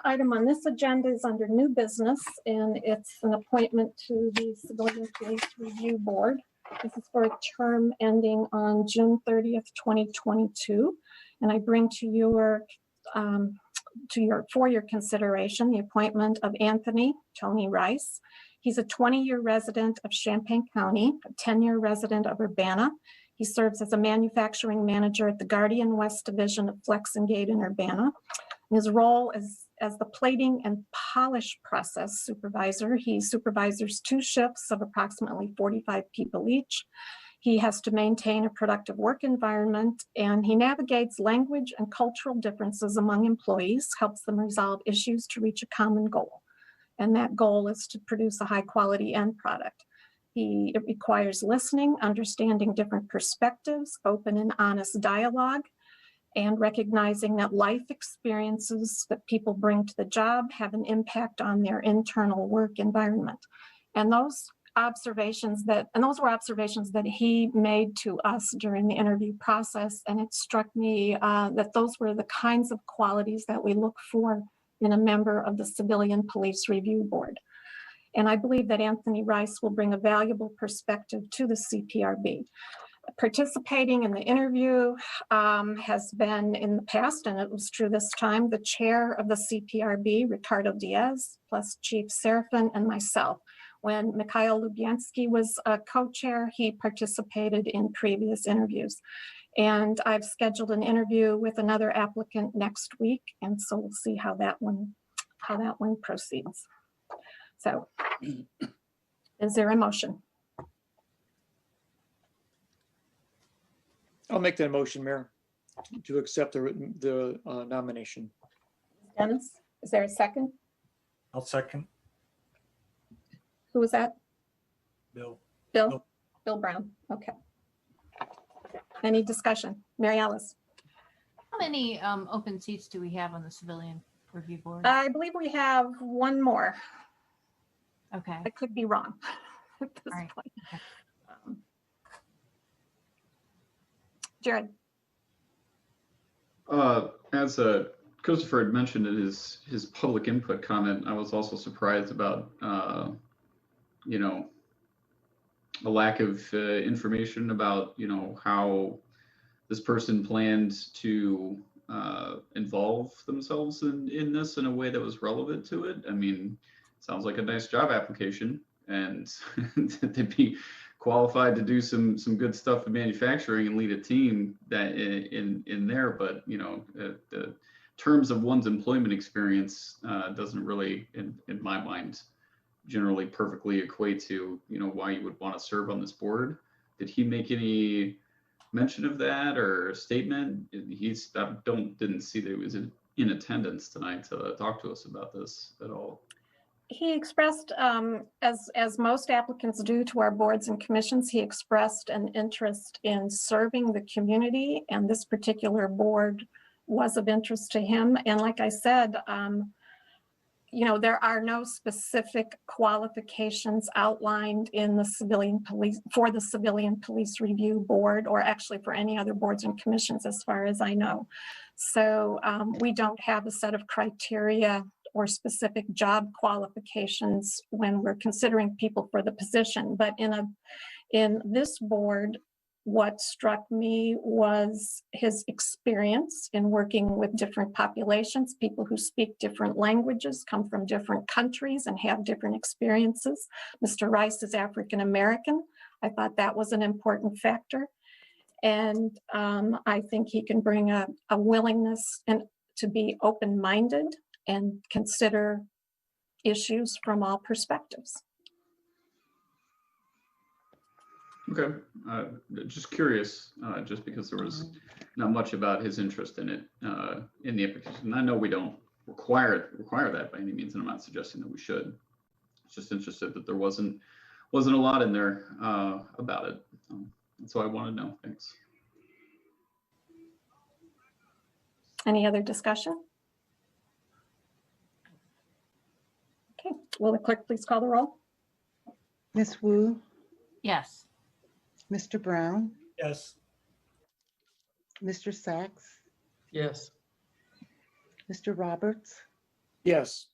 item on this agenda is under new business, and it's an appointment to the Civilian Police Review Board. This is for a term ending on June 30th, 2022. And I bring to your for your consideration the appointment of Anthony Tony Rice. He's a 20-year resident of Champaign County, a 10-year resident of Urbana. He serves as a manufacturing manager at the Guardian West Division of Flex and Gate in Urbana. His role is as the plating and polish process supervisor. He supervises 2 shifts of approximately 45 people each. He has to maintain a productive work environment, and he navigates language and cultural differences among employees, helps them resolve issues to reach a common goal. And that goal is to produce a high quality end product. It requires listening, understanding different perspectives, open and honest dialogue, and recognizing that life experiences that people bring to the job have an impact on their internal work environment. And those were observations that he made to us during the interview process. And it struck me that those were the kinds of qualities that we look for in a member of the Civilian Police Review Board. And I believe that Anthony Rice will bring a valuable perspective to the CPRB. Participating in the interview has been in the past, and it was true this time, the chair of the CPRB, Ricardo Diaz, plus Chief Serafin and myself. When Mikhail Lubianski was a co-chair, he participated in previous interviews. And I've scheduled an interview with another applicant next week, and so we'll see how that one proceeds. So, is there a motion? I'll make that motion, Mayor, to accept the nomination. Dennis, is there a second? I'll second. Who was that? Bill. Bill? Bill Brown, okay. Any discussion? Mary Alice? How many open seats do we have on the Civilian Review Board? I believe we have one more. Okay. I could be wrong at this All right. point. Okay. Jared? As Christopher had mentioned in his public input comment, I was also surprised about a lack of information about how this person planned to involve themselves in this in a way that was relevant to it. I mean, sounds like a nice job application, and they'd be qualified to do some good stuff in manufacturing and lead a team that in there. But the terms of one's employment experience doesn't really, in my mind, generally perfectly equate to why you would want to serve on this board. Did he make any mention of that or statement? Didn't see that he was in attendance tonight to talk to us about this at all. He expressed, as most applicants do to our boards and commissions, he expressed an interest in serving the community, and this particular board was of interest to him. And like I said, there are no specific qualifications outlined in the Civilian Police Review Board, or actually for any other boards and commissions, as far as I know. So we don't have a set of criteria or specific job qualifications when we're considering people for the position. But in this board, what struck me was his experience in working with different populations, people who speak different languages, come from different countries and have different experiences. Mr. Rice is African American. I thought that was an important factor. And I think he can bring a willingness to be open-minded and consider issues from all perspectives. Okay, just curious, just because there was not much about his interest in it in the application. I know we don't require that by any means, and I'm not suggesting that we should. It's just interested that there wasn't a lot in there about it. That's what I want to know. Thanks. Any other discussion? Will the clerk please call the roll? Miss Wu, Yes. Mr. Brown, Yes. Mr. Sachs, Yes. Mr. Roberts, Yes.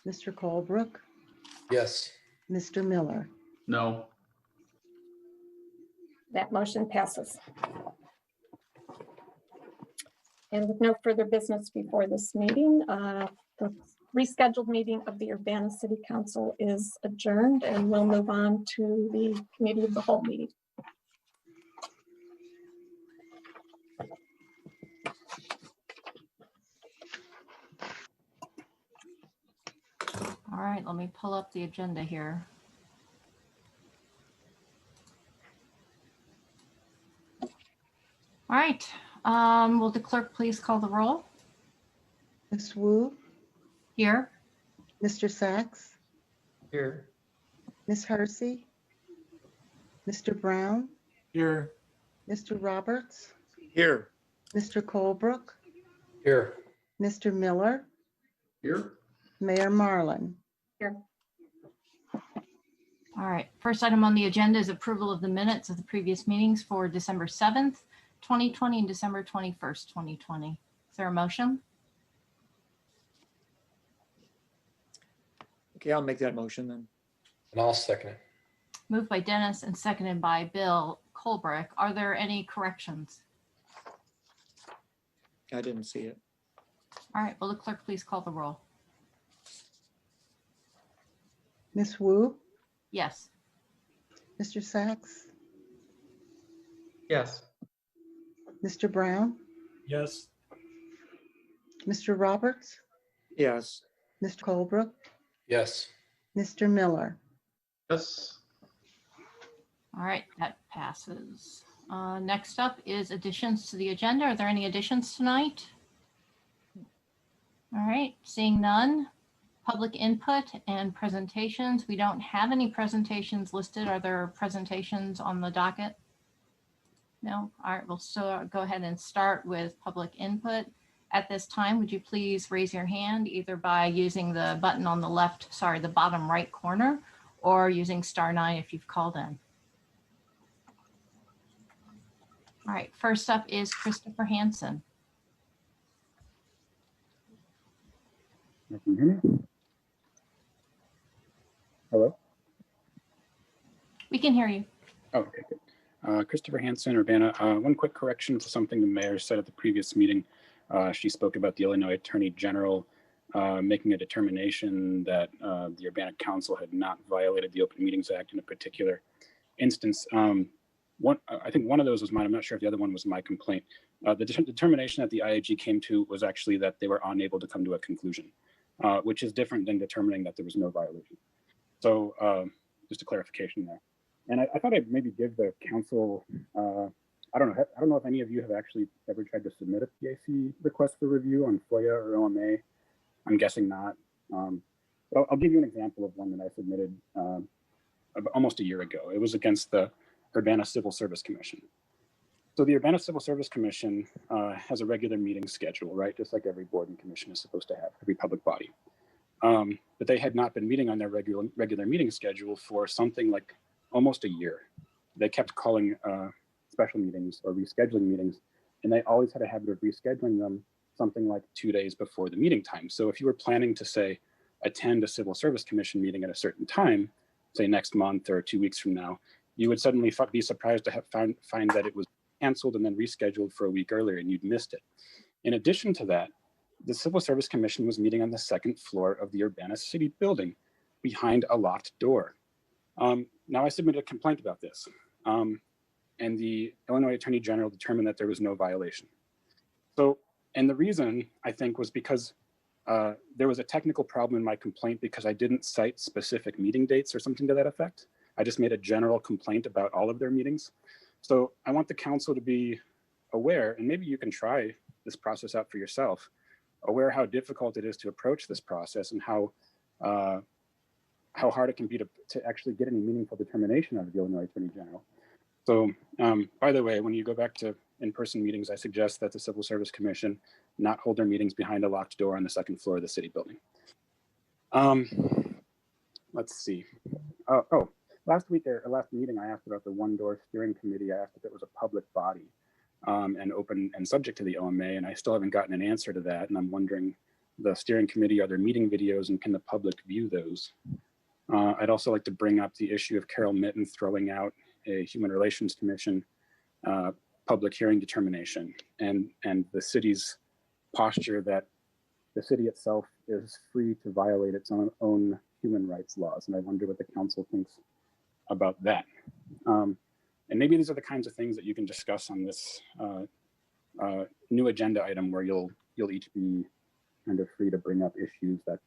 Mr. Colebrook, Yes. Mr. Miller. No. That motion passes. And with no further business before this meeting, the rescheduled meeting of the Urbana City Council is adjourned, and we'll move on to the committee of the whole meeting. All right, let me pull up the agenda here. All right, will the clerk please call the roll? Miss Wu, Here. Mr. Sachs, Here. Miss Hersey, Mr. Brown, Here. Mr. Roberts, Here. Mr. Colebrook, Here. Mr. Miller, Here. Mayor Marlin. Here. All right, first item on the agenda is approval of the minutes of the previous meetings for December 7th, 2020 and December 21st, 2020. Is there a motion? Okay, I'll make that motion then. And I'll second it. Moved by Dennis and seconded by Bill Colbrick. Are there any corrections? I didn't see it. All right, will the clerk please call the roll? Miss Wu, Yes. Mr. Sachs, Yes. Mr. Brown, Yes. Mr. Roberts, Yes. Mr. Colebrook, Yes. Mr. Miller. Yes. All right, that passes. Next up is additions to the agenda. Are there any additions tonight? All right, seeing none. Public input and presentations. We don't have any presentations listed. Are there presentations on the docket? No? All right, we'll still go ahead and start with public input. At this time, would you please raise your hand either by using the button on the left, sorry, the bottom right corner, or using *9 if you've called in. All right, first up is Christopher Hansen. Can you hear me? Hello? We can hear you. Oh, okay, good. Christopher Hansen, Urbana. One quick correction to something the mayor said at the previous meeting. She spoke about the Illinois Attorney General making a determination that the Urbana Council had not violated the Open Meetings Act in a particular instance. I think one of those was mine. I'm not sure if the other one was my complaint. The determination that the IAG came to was actually that they were unable to come to a conclusion, which is different than determining that there was no violation. So just a clarification there. And I thought I'd maybe give the council, I don't know if any of you have actually ever tried to submit a PAC request for review on FOIA or OMA. I'm guessing not. But I'll give you an example of one that I submitted almost a year ago. It was against the Urbana Civil Service Commission. So the Urbana Civil Service Commission has a regular meeting schedule, right? Just like every board and commission is supposed to have, every public body. But they had not been meeting on their regular meeting schedule for something like almost a year. They kept calling special meetings or rescheduling meetings, and they always had a habit of rescheduling them something like 2 days before the meeting time. So if you were planning to, say, attend a Civil Service Commission meeting at a certain time, say next month or 2 weeks from now, you would suddenly be surprised to find that it was canceled and then rescheduled for a week earlier, and you'd missed it. In addition to that, the Civil Service Commission was meeting on the second floor of the Urbana City building behind a locked door. Now I submitted a complaint about this, and the Illinois Attorney General determined that there was no violation. So, and the reason I think was because there was a technical problem in my complaint because I didn't cite specific meeting dates or something to that effect. I just made a general complaint about all of their meetings. So I want the council to be aware, and maybe you can try this process out for yourself, aware how difficult it is to approach this process and how hard it can be to actually get any meaningful determination out of the Illinois Attorney General. So by the way, when you go back to in-person meetings, I suggest that the Civil Service Commission not hold their meetings behind a locked door on the second floor of the city building. let's see. Last week or last meeting, I asked about the one-door steering committee. I asked if it was a public body and open and subject to the OMA, and I still haven't gotten an answer to that. And I'm wondering, the steering committee, are there meeting videos and can the public view those? I'd also like to bring up the issue of Carol Mitten throwing out a Human Relations Commission public hearing determination and the city's posture that the city itself is free to violate its own human rights laws. And I wonder what the council thinks about that. And maybe these are the kinds of things that you can discuss on this new agenda item where you'll each be kind of free to bring up issues that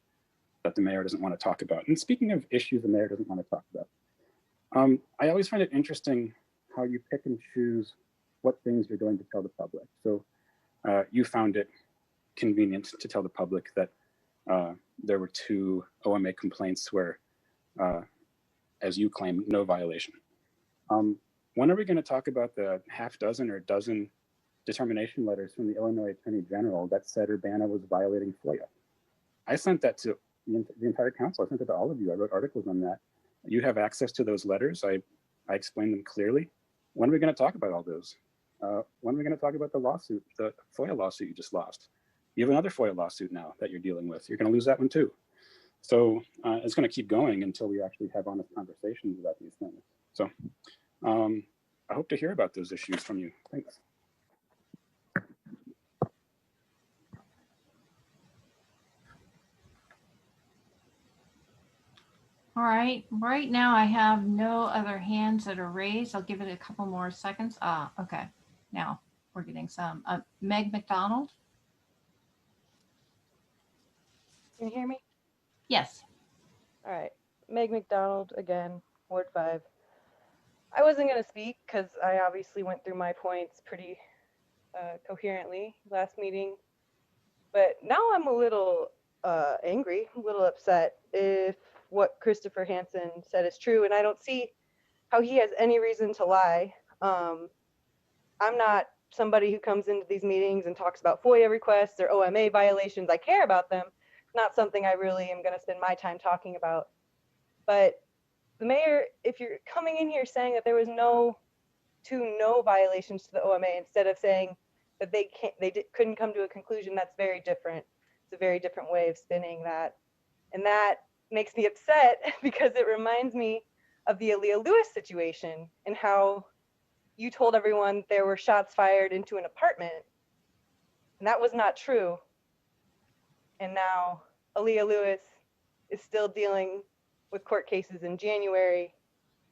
the mayor doesn't want to talk about. And speaking of issues the mayor doesn't want to talk about, I always find it interesting how you pick and choose what things you're going to tell the public. So you found it convenient to tell the public that there were 2 OMA complaints where, as you claim, no violation. When are we going to talk about the half dozen or dozen determination letters from the Illinois Attorney General that said Urbana was violating FOIA? I sent that to the entire council. I sent it to all of you. I wrote articles on that. You have access to those letters. I explained them clearly. When are we going to talk about all those? When are we going to talk about the lawsuit, the FOIA lawsuit you just lost? You have another FOIA lawsuit now that you're dealing with. You're going to lose that one too. So it's going to keep going until we actually have honest conversations about these things. So I hope to hear about those issues from you. Thanks. All right, right now I have no other hands that are raised. I'll give it a couple more seconds. Okay, now we're getting some. Meg McDonald? Can you hear me? Yes. All right. Meg McDonald again, Ward 5. I wasn't going to speak because I obviously went through my points pretty coherently last meeting. But now I'm a little angry, a little upset if what Christopher Hansen said is true. And I don't see how he has any reason to lie. I'm not somebody who comes into these meetings and talks about FOIA requests or OMA violations. I care about them. Not something I really am going to spend my time talking about. But the mayor, if you're coming in here saying that there was no violations to the OMA instead of saying that they couldn't come to a conclusion, that's very different. It's a very different way of spinning that. And that makes me upset because it reminds me of the Aaliyah Lewis situation and how you told everyone there were shots fired into an apartment. And that was not true. And now Aaliyah Lewis is still dealing with court cases in January,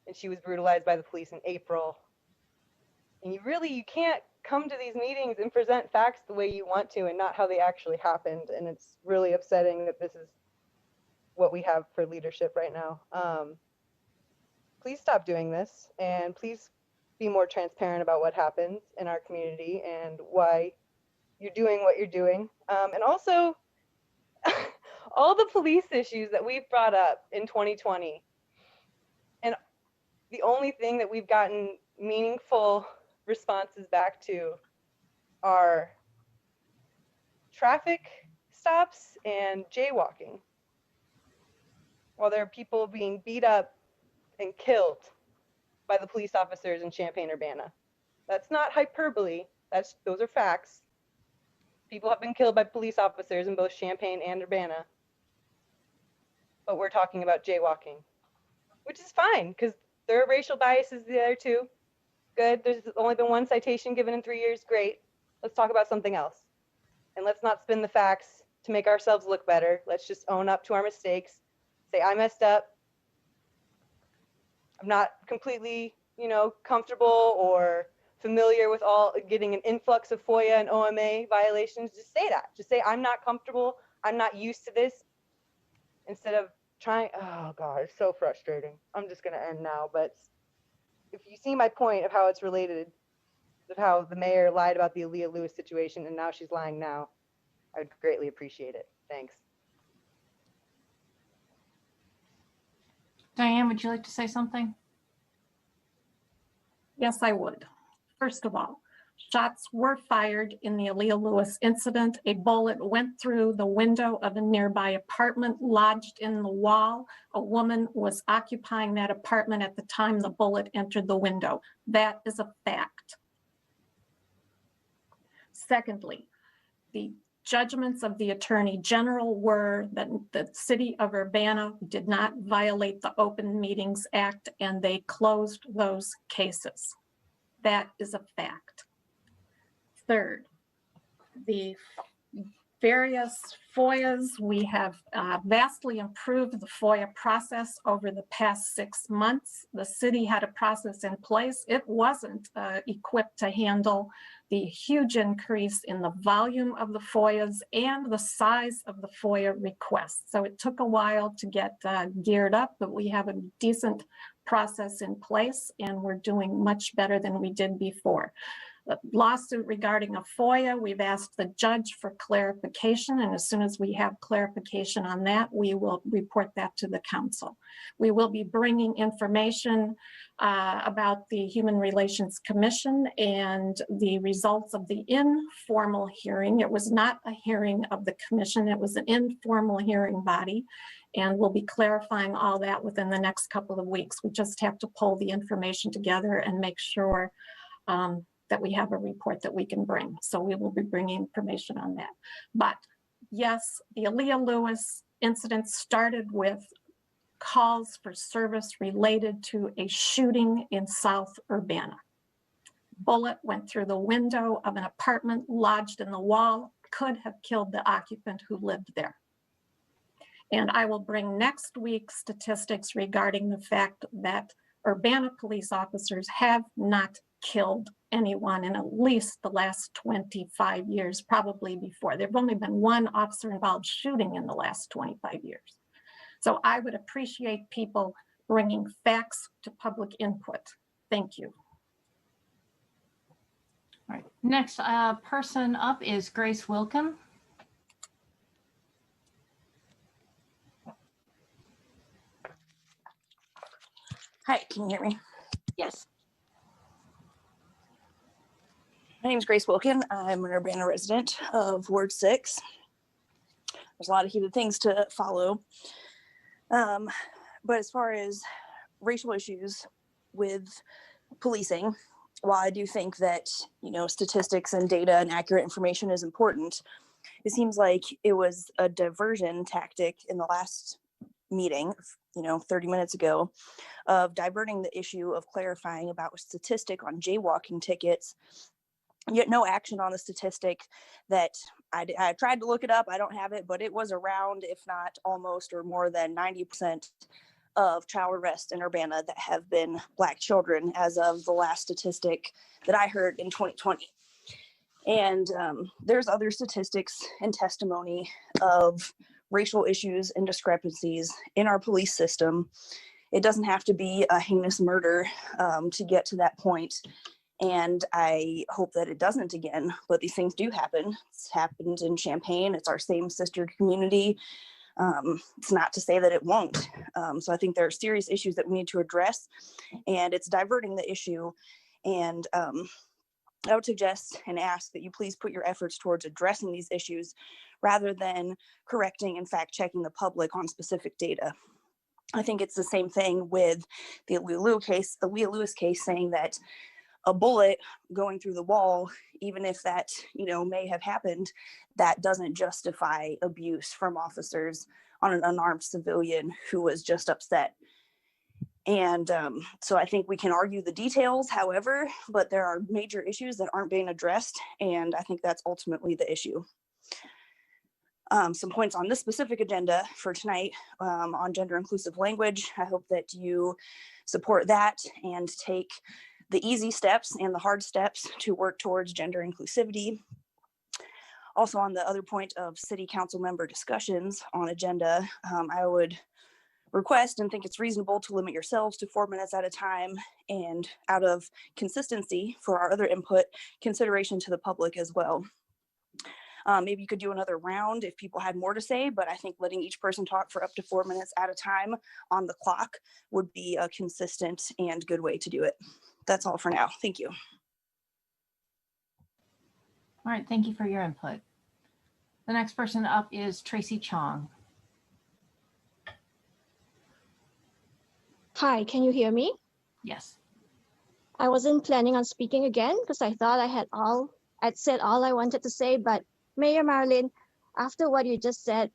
and she was brutalized by the police in April. And you can't come to these meetings and present facts the way you want to and not how they actually happened. And it's really upsetting that this is what we have for leadership right now. Please stop doing this, and please be more transparent about what happens in our community and why you're doing what you're doing. And also, all the police issues that we've brought up in 2020, and the only thing that we've gotten meaningful responses back to are traffic stops and jaywalking, while there are people being beat up and killed by the police officers in Champaign-Urbana. That's not hyperbole. Those are facts. People have been killed by police officers in both Champaign and Urbana. But we're talking about jaywalking, which is fine because there are racial biases there too. Good. There's only been one citation given in 3 years. Great. Let's talk about something else. And let's not spin the facts to make ourselves look better. Let's just own up to our mistakes. Say, I messed up. I'm not completely, comfortable or familiar with getting an influx of FOIA and OMA violations. Just say that. Just say, I'm not comfortable. I'm not used to this. Instead of trying, oh God, it's so frustrating. I'm just going to end now. But if you see my point of how it's related, of how the mayor lied about the Aaliyah Lewis situation and now she's lying now, I would greatly appreciate it. Thanks. Diane, would you like to say something? Yes, I would. First of all, Shots were fired in the Aaliyah Lewis incident. A bullet went through the window of a nearby apartment, lodged in the wall. A woman was occupying that apartment at the time the bullet entered the window. That is a fact. Secondly, the judgments of the Attorney General were that the city of Urbana did not violate the Open Meetings Act, and they closed those cases. That is a fact. Third, the various FOIAs, we have vastly improved the FOIA process over the past 6 months. The city had a process in place. It wasn't equipped to handle the huge increase in the volume of the FOIAs and the size of the FOIA requests. So it took a while to get geared up, but we have a decent process in place and we're doing much better than we did before. The lawsuit regarding a FOIA, we've asked the judge for clarification, and as soon as we have clarification on that, we will report that to the council. We will be bringing information about the Human Relations Commission and the results of the informal hearing. It was not a hearing of the commission, it was an informal hearing body, and we'll be clarifying all that within the next couple of weeks. We just have to pull the information together and make sure that we have a report that we can bring. So we will be bringing information on that. But yes, the Aaliyah Lewis incident started with calls for service related to a shooting in South Urbana. Bullet went through the window of an apartment, lodged in the wall, could have killed the occupant who lived there. And I will bring next week statistics regarding the fact that Urbana police officers have not killed anyone in at least the last 25 years, probably before. There've only been one officer involved shooting in the last 25 years. So I would appreciate people bringing facts to public input. Thank you. All right, next person up is Grace Wilkin. Hi, can you hear me? Yes. My name is Grace Wilkin. I'm an Urbana resident of Ward 6. There's a lot of heated things to follow. But as far as racial issues with policing, while I do think that, statistics and data and accurate information is important, it seems like it was a diversion tactic in the last meeting, 30 minutes ago, of diverting the issue of clarifying about a statistic on jaywalking tickets, yet no action on the statistic that I tried to look it up. I don't have it, but it was around, if not almost or more than 90% of child arrests in Urbana that have been Black children as of the last statistic that I heard in 2020. And there's other statistics and testimony of racial issues and discrepancies in our police system. It doesn't have to be a heinous murder to get to that point. And I hope that it doesn't again, but these things do happen. It's happened in Champaign. It's our same sister community. It's not to say that it won't. So I think there are serious issues that we need to address, and it's diverting the issue. And I would suggest and ask that you please put your efforts towards addressing these issues rather than correcting and fact checking the public on specific data. I think it's the same thing with the Aaliyah Lewis case, saying that a bullet going through the wall, even if that, may have happened, that doesn't justify abuse from officers on an unarmed civilian who was just upset. And so I think we can argue the details, however, but there are major issues that aren't being addressed. And I think that's ultimately the issue. Some points on this specific agenda for tonight on gender inclusive language. I hope that you support that and take the easy steps and the hard steps to work towards gender inclusivity. Also, on the other point of city council member discussions on agenda, I would request and think it's reasonable to limit yourselves to 4 minutes at a time, and out of consistency for our other input, consideration to the public as well. Maybe you could do another round if people had more to say, but I think letting each person talk for up to 4 minutes at a time on the clock would be a consistent and good way to do it. That's all for now. Thank you. All right, thank you for your input. The next person up is Tracy Chong. Hi, can you hear me? Yes. I wasn't planning on speaking again because I thought I'd said all I wanted to say, but Mayor Marlin, after what you just said,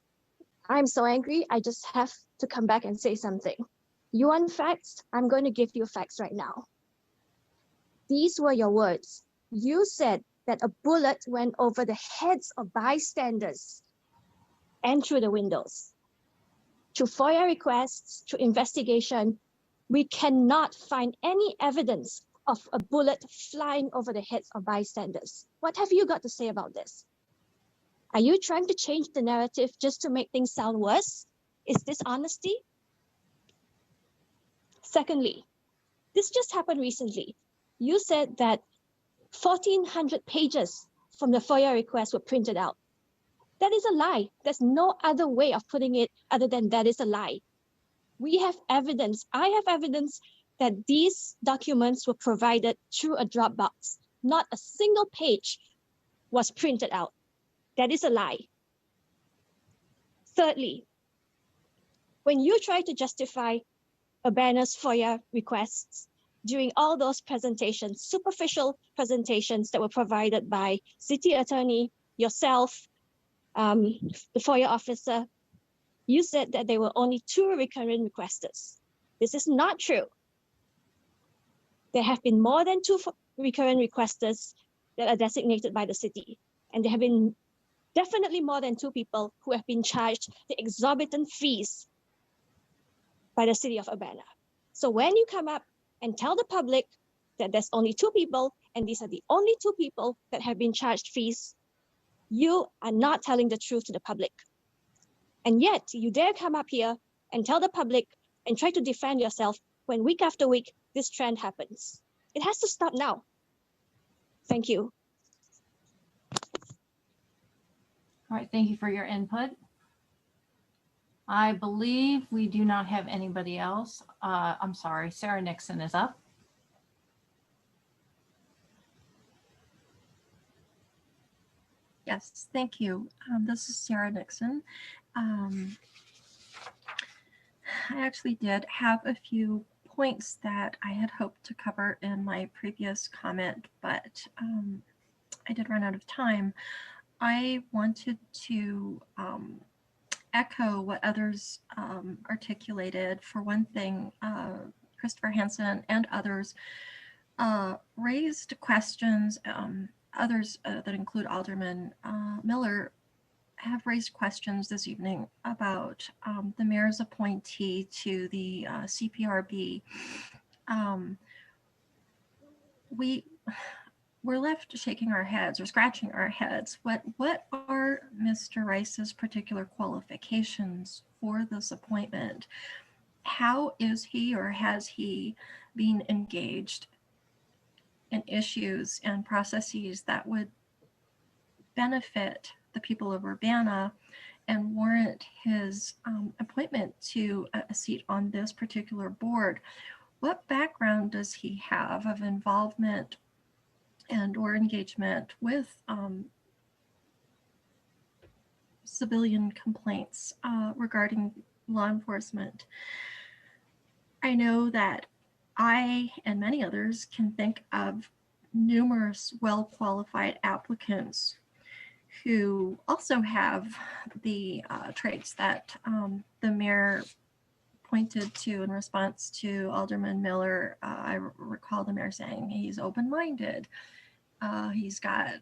I'm so angry, I just have to come back and say something. You want facts? I'm going to give you facts right now. These were your words. You said that a bullet went over the heads of bystanders and through the windows. Through FOIA requests, through investigation, we cannot find any evidence of a bullet flying over the heads of bystanders. What have you got to say about this? Are you trying to change the narrative just to make things sound worse? Is this honesty? Secondly, this just happened recently. You said that 1,400 pages from the FOIA request were printed out. That is a lie. There's no other way of putting it other than that is a lie. We have evidence. I have evidence that these documents were provided through a Dropbox. Not a single page was printed out. That is a lie. Thirdly, when you try to justify Urbana's FOIA requests during all those presentations, superficial presentations that were provided by city attorney, yourself, the FOIA officer, you said that there were only 2 recurrent requesters. This is not true. There have been more than 2 recurrent requesters that are designated by the city. And there have been definitely more than 2 people who have been charged the exorbitant fees by the city of Urbana. So when you come up and tell the public that there's only 2 people, and these are the only 2 people that have been charged fees, you are not telling the truth to the public. And yet you dare come up here and tell the public and try to defend yourself when week after week, this trend happens. It has to stop now. Thank you. All right, thank you for your input. I believe we do not have anybody else. I'm sorry, Sarah Nixon is up. Yes, thank you. This is Sarah Nixon. I actually did have a few points that I had hoped to cover in my previous comment, but I did run out of time. I wanted to echo what others articulated. For one thing, Christopher Hansen and others raised questions, others that include Alderman Miller have raised questions this evening about the mayor's appointee to the CPRB. We're left shaking our heads or scratching our heads. What are Mr. Rice's particular qualifications for this appointment? How is he or has he been engaged in issues and processes that would benefit the people of Urbana and warrant his appointment to a seat on this particular board? What background does he have of involvement and or engagement with civilian complaints regarding law enforcement? I know that I and many others can think of numerous well-qualified applicants who also have the traits that the mayor pointed to in response to Alderman Miller. I recall the mayor saying he's open-minded. He's got,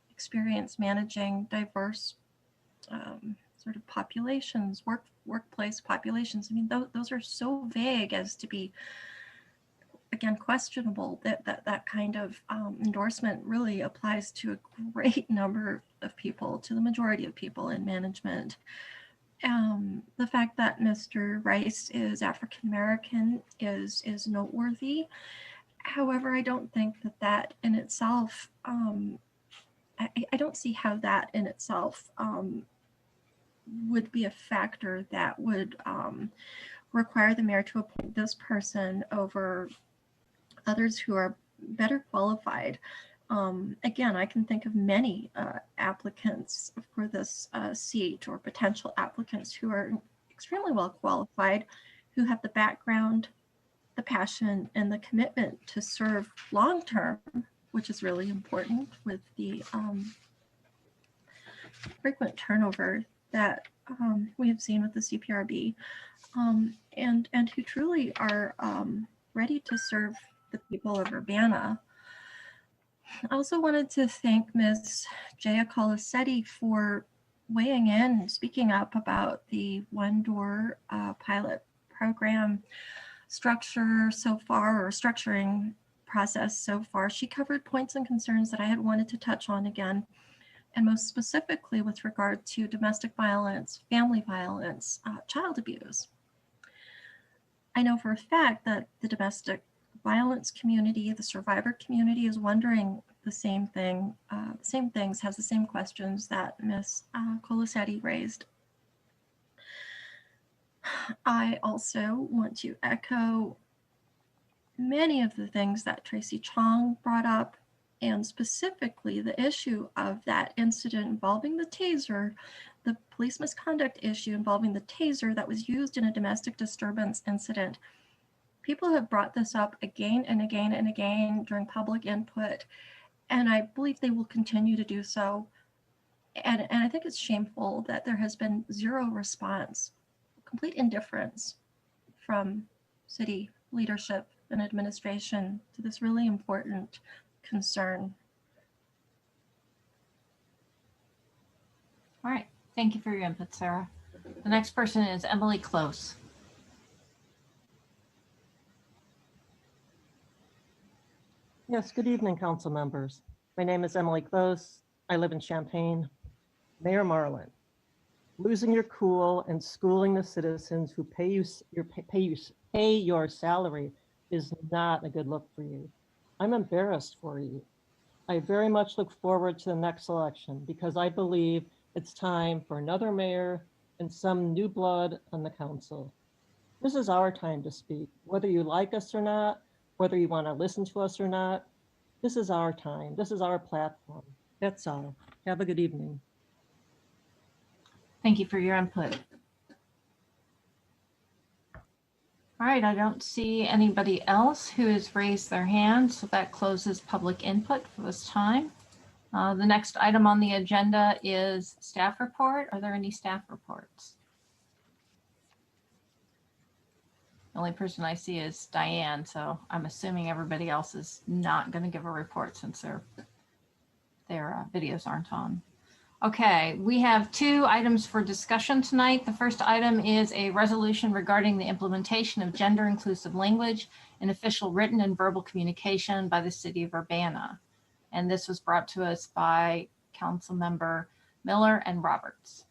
experience managing diverse sort of populations, workplace populations. I mean, those are so vague as to be, again, questionable. That kind of endorsement really applies to a great number of people, to the majority of people in management. The fact that Mr. Rice is African American is noteworthy. However, I don't think that in itself, I don't see how that in itself would be a factor that would require the mayor to appoint this person over others who are better qualified. Again, I can think of many applicants for this seat or potential applicants who are extremely well qualified, who have the background, the passion, and the commitment to serve long term, which is really important with the frequent turnover that we have seen with the CPRB, and who truly are ready to serve the people of Urbana. I also wanted to thank Ms. Jaya Colasetti for weighing in and speaking up about the one-door pilot program structure so far, or structuring process so far. She covered points and concerns that I had wanted to touch on again, and most specifically with regard to domestic violence, family violence, child abuse. I know for a fact that the domestic violence community, the survivor community, is wondering the same thing, same things, has the same questions that Ms. Colasetti raised. I also want to echo many of the things that Tracy Chong brought up, and specifically the issue of that incident involving the taser, the police misconduct issue involving the taser that was used in a domestic disturbance incident. People have brought this up again and again and again during public input, and I believe they will continue to do so. And I think it's shameful that there has been zero response, complete indifference from city leadership and administration to this really important concern. All right, thank you for your input, Sarah. The next person is Emily Close. Yes, good evening, council members. My name is Emily Close. I live in Champaign. Mayor Marlin, losing your cool and schooling the citizens who pay your salary is not a good look for you. I'm embarrassed for you. I very much look forward to the next election because I believe it's time for another mayor and some new blood on the council. This is our time to speak, whether you like us or not, whether you want to listen to us or not. This is our time. This is our platform. That's all. Have a good evening. Thank you for your input. All right, I don't see anybody else who has raised their hand, so that closes public input for this time. The next item on the agenda is staff report. Are there any staff reports? The only person I see is Diane, so I'm assuming everybody else is not going to give a report since their videos aren't on. Okay, we have 2 items for discussion tonight. The first item is a resolution regarding the implementation of gender inclusive language in official written and verbal communication by the city of Urbana. And this was brought to us by Council Member Miller and Roberts.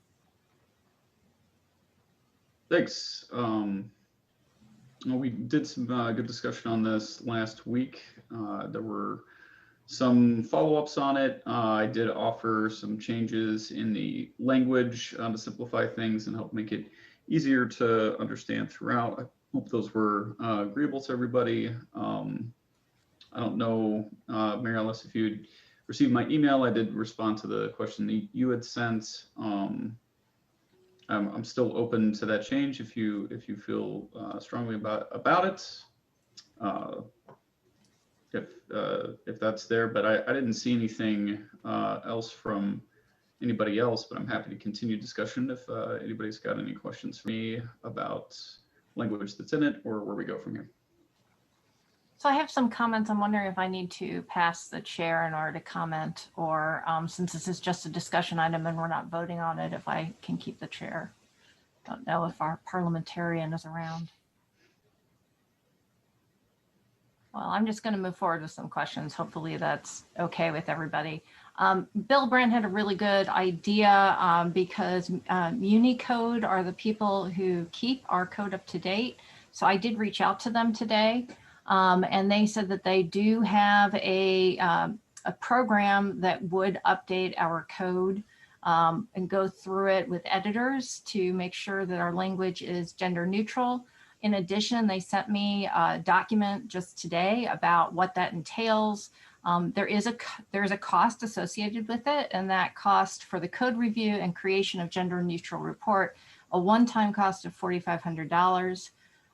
Thanks. We did some good discussion on this last week. There were some follow-ups on it. I did offer some changes in the language to simplify things and help make it easier to understand throughout. I hope those were agreeable to everybody. I don't know, Mary Alice, if you received my email. I did respond to the question that you had sent. I'm still open to that change if you feel strongly about it. If that's there, but I didn't see anything else from anybody else, but I'm happy to continue discussion if anybody's got any questions for me about language that's in it or where we go from here. So I have some comments. I'm wondering if I need to pass the chair in order to comment, or since this is just a discussion item and we're not voting on it, if I can keep the chair. Don't know if our parliamentarian is around. Well, I'm just going to move forward with some questions. Hopefully that's okay with everybody. Bill Brandt had a really good idea because Unicode are the people who keep our code up to date. So I did reach out to them today. And they said that they do have a program that would update our code and go through it with editors to make sure that our language is gender neutral. In addition, they sent me a document just today about what that entails. There is a cost associated with it, and that cost for the code review and creation of gender neutral report, a one-time cost of $4,500.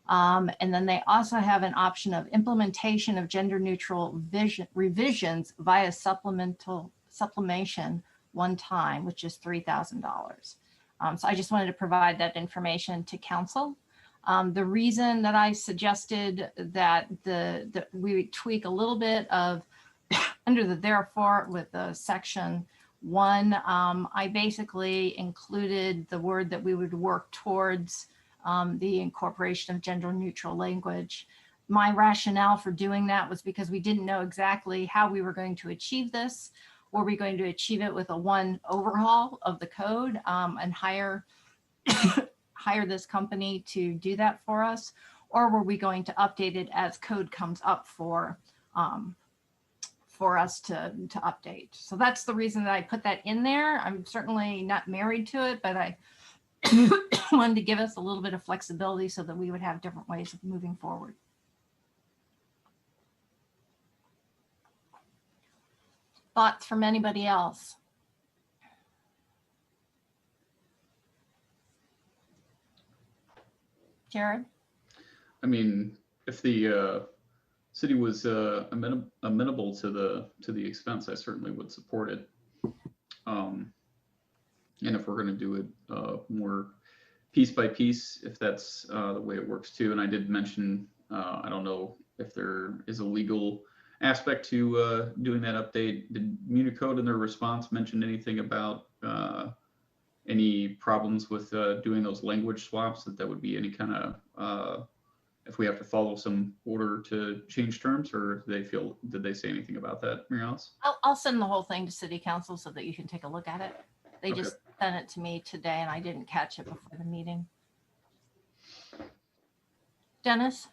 And then they also have an option of implementation of gender neutral revisions via supplementation one time, which is $3,000. So I just wanted to provide that information to council. The reason that I suggested that we tweak a little bit of under the therefore with the section 1, I basically included the word that we would work towards the incorporation of gender neutral language. My rationale for doing that was because we didn't know exactly how we were going to achieve this. Were we going to achieve it with a one overhaul of the code and hire this company to do that for us? Or were we going to update it as code comes up for us to update? So that's the reason that I put that in there. I'm certainly not married to it, but I wanted to give us a little bit of flexibility so that we would have different ways of moving forward. Thoughts from anybody else? Jared? I mean, if the city was amenable to the expense, I certainly would support it. And if we're going to do it more piece by piece, if that's the way it works too. And I did mention, I don't know if there is a legal aspect to doing that update. Did Municode in their response mention anything about any problems with doing those language swaps, that would be any kind of, if we have to follow some order to change terms, or did they say anything about that, Mary Alice? I'll send the whole thing to City Council so that you can take a look at it. They Okay. just sent it to me today and I didn't catch it before the meeting. Dennis?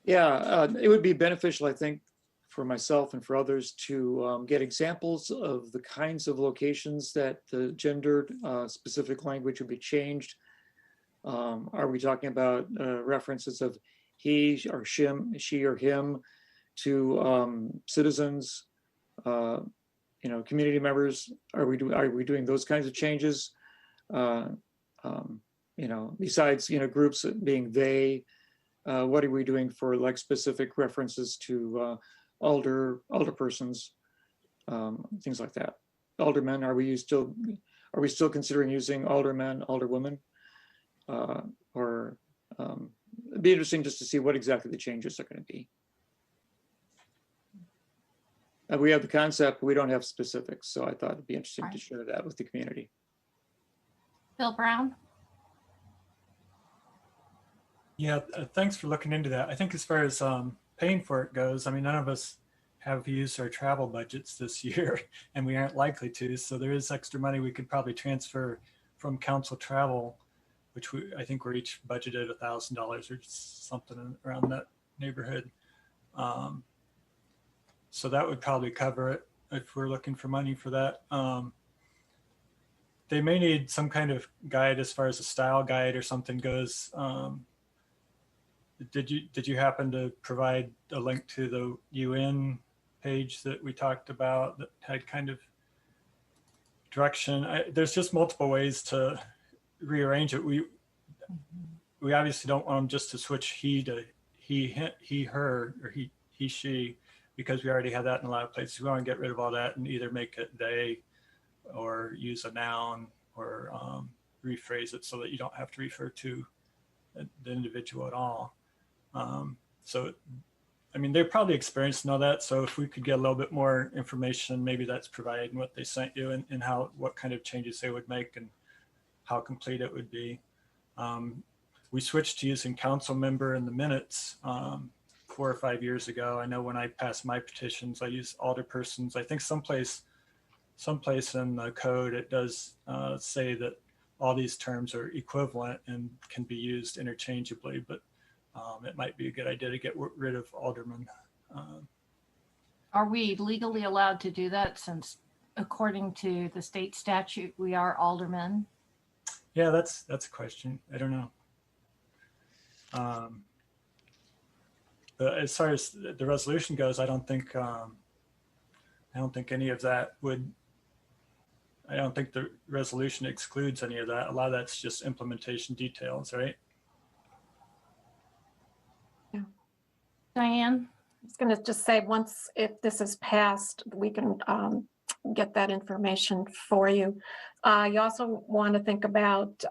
Yeah, it would be beneficial, I think, for myself and for others to get examples of the kinds of locations that the gendered specific language would be changed. Are we talking about references of he or she or him to citizens, community members? Are we doing those kinds of changes? Besides groups being they, what are we doing for like specific references to alderpersons, things like that? Aldermen, are we still considering using aldermen, alderwomen? It'd be interesting just to see what exactly the changes are going to be. We have the concept, but we don't have specifics, so I thought it'd be interesting to share that with the community. Bill Brown? Yeah, thanks for looking into that. I think as far as paying for it goes, I mean, none of us have used our travel budgets this year, and we aren't likely to. So there is extra money we could probably transfer from council travel, which I think we're each budgeted $1,000 or something around that neighborhood. So that would probably cover it if we're looking for money for that. They may need some kind of guide as far as a style guide or something goes. Did you happen to provide a link to the UN page that we talked about that had kind of direction? There's just multiple ways to rearrange it. We obviously don't want them just to switch he to he her, or he she, because we already have that in a lot of places. We want to get rid of all that and either make it they, or use a noun, or rephrase it so that you don't have to refer to the individual at all. So, I mean, they're probably experienced and all that. So if we could get a little bit more information, maybe that's provided in what they sent you, and what kind of changes they would make and how complete it would be. We switched to using council member in the minutes 4 or 5 years ago. I know when I passed my petitions, I used alderpersons. I think someplace in the code, it does say that all these terms are equivalent and can be used interchangeably, but it might be a good idea to get rid of alderman. Are we legally allowed to do that, since according to the state statute, we are aldermen? Yeah, that's a question. I don't know. But as far as the resolution goes, I don't think I don't think any of that would, I don't think the resolution excludes any of that. A lot of that's just implementation details, right? Diane? I was going to just say, once, if this is passed, we can get that information for you. You also want to think about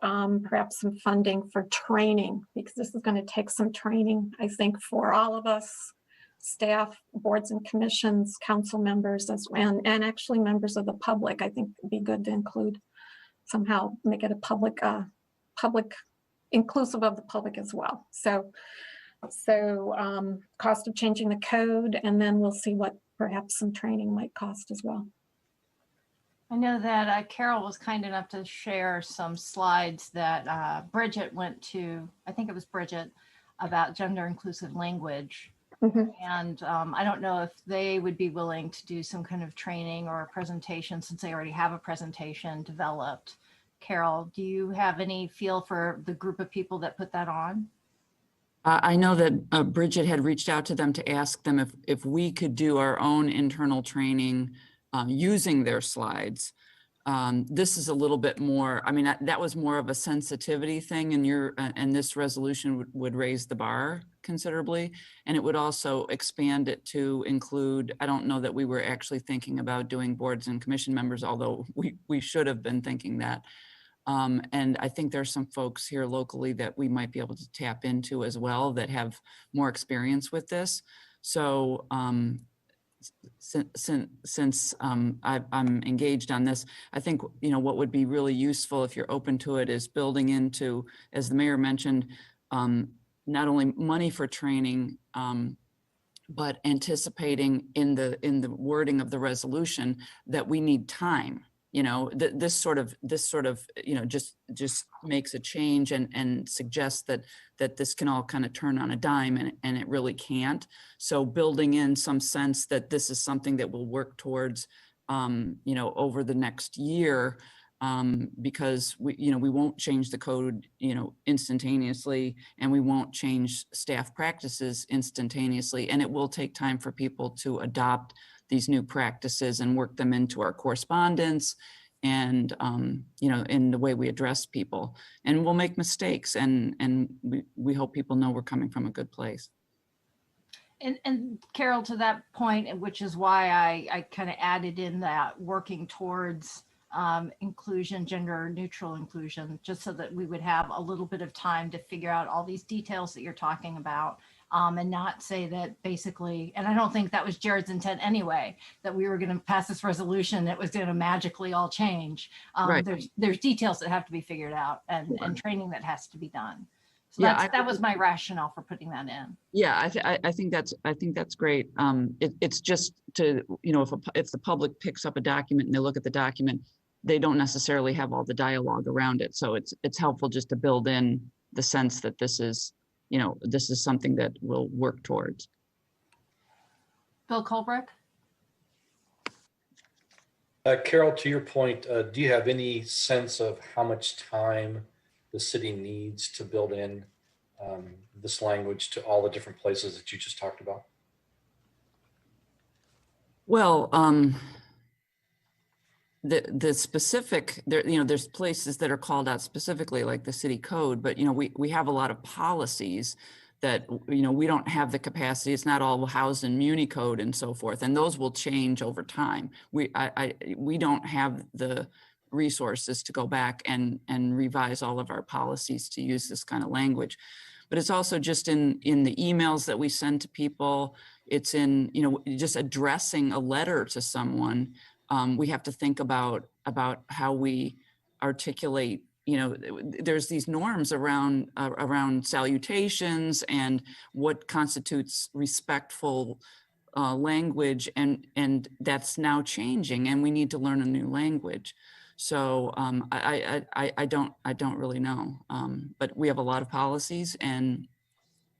perhaps some funding for training, because this is going to take some training, I think, for all of us, staff, boards and commissions, council members, and actually members of the public. I think it'd be good to include somehow, make it a public, inclusive of the public as well. So cost of changing the code, and then we'll see what perhaps some training might cost as well. I know that Carol was kind enough to share some slides that Bridget went to, I think it was Bridget, about gender inclusive language. And I don't know if they would be willing to do some kind of training or a presentation, since they already have a presentation developed. Carol, do you have any feel for the group of people that put that on? I know that Bridget had reached out to them to ask them if we could do our own internal training using their slides. This is a little bit more, I mean, that was more of a sensitivity thing, and this resolution would raise the bar considerably. And it would also expand it to include, I don't know that we were actually thinking about doing boards and commission members, although we should have been thinking that. And I think there's some folks here locally that we might be able to tap into as well that have more experience with this. So since I'm engaged on this, I think, what would be really useful, if you're open to it, is building into, as the mayor mentioned, not only money for training, but anticipating in the wording of the resolution that we need time. This sort of just makes a change and suggests that this can all kind of turn on a dime, and it really can't. So building in some sense that this is something that we'll work towards over the next year, because we won't change the code instantaneously, and we won't change staff practices instantaneously, and it will take time for people to adopt these new practices and work them into our correspondence and in the way we address people. And we'll make mistakes, and we hope people know we're coming from a good place. And Carol, to that point, which is why I kind of added in that working towards inclusion, gender neutral inclusion, just so that we would have a little bit of time to figure out all these details that you're talking about. And not say that basically, and I don't think that was Jared's intent anyway, that we were going to pass this resolution that was going to magically all change. Right. There's details that have to be figured out, and training that has to be done. So Yeah, that was my rationale for putting that in. Yeah, I think that's great. It's just to, if the public picks up a document and they look at the document, they don't necessarily have all the dialogue around it. So it's helpful just to build in the sense that this is something that we'll work towards. Bill Colbrook? Carol, to your point, do you have any sense of how much time the city needs to build in this language to all the different places that you just talked about? Well, the specific, there's places that are called out specifically, like the city code, but we have a lot of policies that we don't have the capacity. It's not all housed in Muni code and so forth, and those will change over time. We don't have the resources to go back and revise all of our policies to use this kind of language. But it's also just in the emails that we send to people. It's in just addressing a letter to someone. We have to think about how we articulate. There's these norms around salutations and what constitutes respectful language, and that's now changing, and we need to learn a new language. So I don't really know, but we have a lot of policies and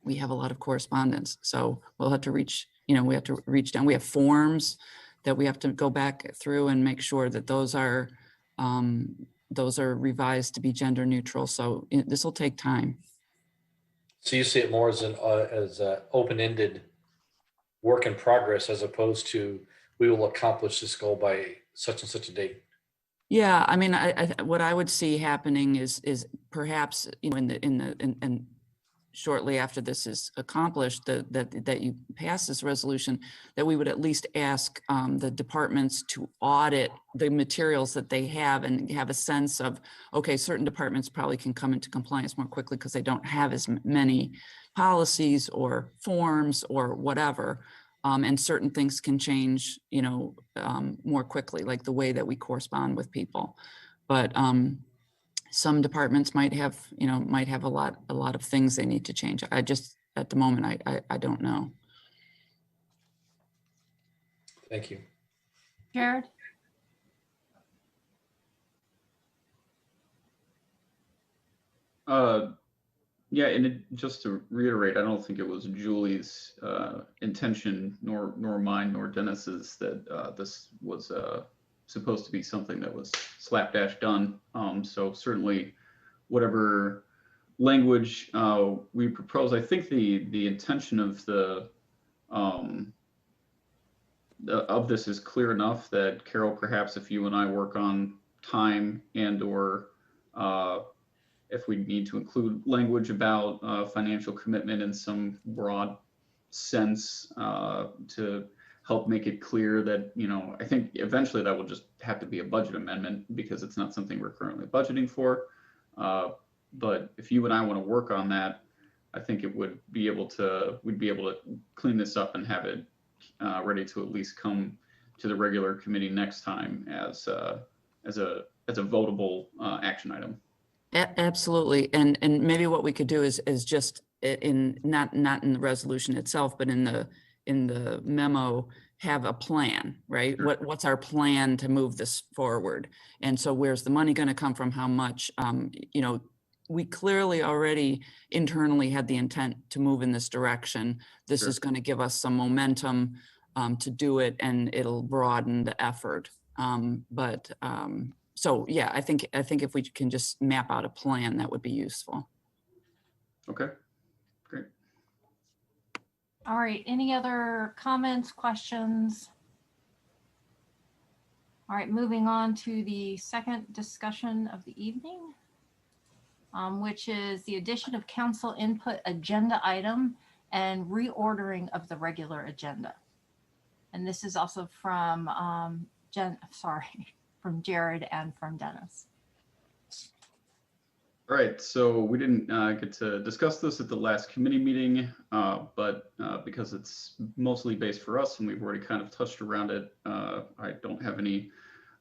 we have a lot of correspondence. So we'll have to reach down. We have forms that we have to go back through and make sure that those are revised to be gender neutral. So this will take time. So you see it more as an open-ended work in progress, as opposed to we will accomplish this goal by such and such a date. Yeah, I mean, what I would see happening is perhaps, you know, in shortly after this is accomplished, that you pass this resolution, that we would at least ask the departments to audit the materials that they have and have a sense of, okay, certain departments probably can come into compliance more quickly because they don't have as many policies or forms or whatever. And certain things can change, you know, more quickly, like the way that we correspond with people. But some departments might have, you know, a lot of things they need to change. I just, at the moment, I don't know. Thank you. Jared? Yeah, and just to reiterate, I don't think it was Julie's intention, nor mine, nor Dennis's, that this was supposed to be something that was slapdash done. So certainly, whatever language we propose, I think the intention of this is clear enough that, Carol, perhaps if you and I work on time and or if we need to include language about financial commitment in some broad sense to help make it clear that, you know, I think eventually that will just have to be a budget amendment because it's not something we're currently budgeting for. But if you and I want to work on that, I think we'd be able to clean this up and have it ready to at least come to the regular committee next time as a votable action item. Absolutely, and maybe what we could do is just in not in the resolution itself, but in the memo, have a plan, right? Sure. What's our plan to move this forward? And so where's the money going to come from? How much? You know, we clearly already internally had the intent to move in this direction. This Sure. is going to give us some momentum to do it, and it'll broaden the effort. So yeah, I think if we can just map out a plan, that would be useful. Okay, great. All right, any other comments, questions? All right, moving on to the second discussion of the evening, which is the addition of council input agenda item and reordering of the regular agenda. And this is also from from Jared and from Dennis. All right, so we didn't get to discuss this at the last committee meeting, but because it's mostly based for us and we've already kind of touched around it, I don't have any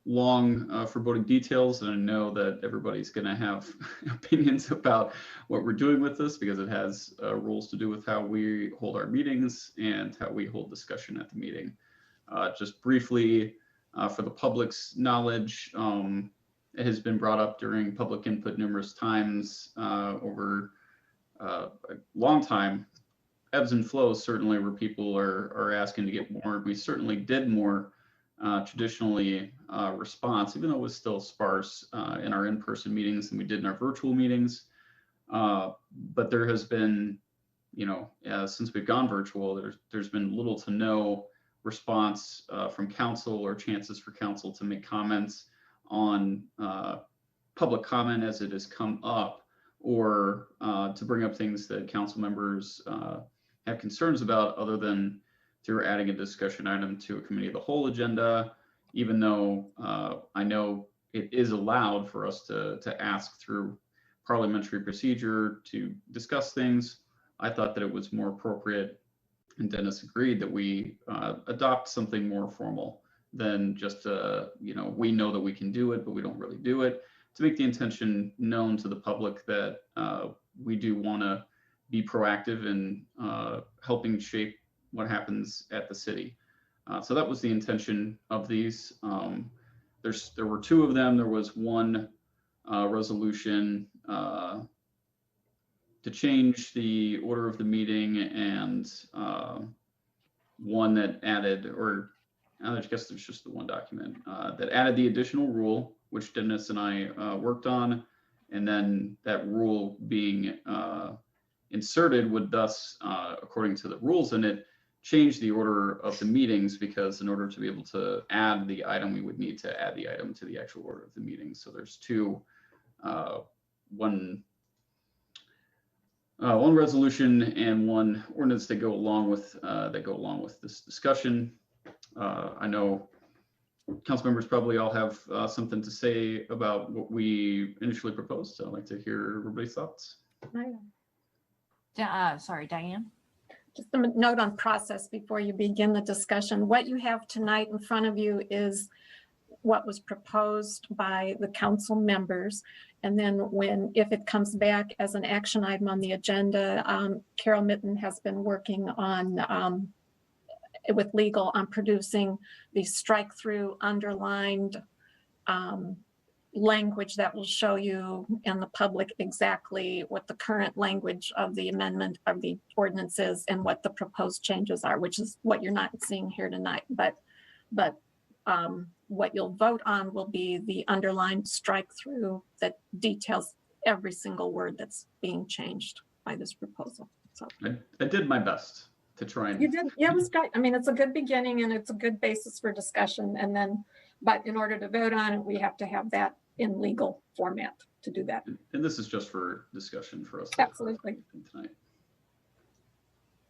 long foreboding details, and I know that everybody's going to have opinions about what we're doing with this because it has rules to do with how we hold our meetings and how we hold discussion at the meeting. Just briefly, for the public's knowledge, it has been brought up during public input numerous times over a long time. Ebbs and flows certainly where people are asking to get more. We certainly did more traditionally response, even though it was still sparse in our in-person meetings than we did in our virtual meetings. But there has been, you know, since we've gone virtual, there's been little to no response from council or chances for council to make comments on public comment as it has come up, or to bring up things that council members have concerns about, other than through adding a discussion item to a committee of the whole agenda, even though I know it is allowed for us to ask through parliamentary procedure to discuss things. I thought that it was more appropriate, and Dennis agreed, that we adopt something more formal than just, you know, we know that we can do it, but we don't really do it, to make the intention known to the public that we do want to be proactive in helping shape what happens at the city. So that was the intention of these. There were two of them. There was one resolution to change the order of the meeting, and one that added, or I guess there's just the one document that added the additional rule, which Dennis and I worked on, and then that rule being inserted would thus, according to the rules in it, change the order of the meetings, because in order to be able to add the item, we would need to add the item to the actual order of the meeting. So there's two, one resolution and one ordinance that go along with this discussion. I know council members probably all have something to say about what we initially proposed, so I'd like to hear everybody's thoughts. Sorry, Diane. Just a note on process before you begin the discussion. What you have tonight in front of you is what was proposed by the council members. And then if it comes back as an action item on the agenda, Carol Mitten has been working on with legal on producing the strike through underlined language that will show you and the public exactly what the current language of the amendment of the ordinance is and what the proposed changes are, which is what you're not seeing here tonight. But what you'll vote on will be the underlined strike through that details every single word that's being changed by this proposal. So I did my best to try and. you did, yeah, it was great. I mean, it's a good beginning and it's a good basis for discussion. And then, but in order to vote on it, we have to have that in legal format to do that. And this is just for discussion for us. Absolutely. Tonight.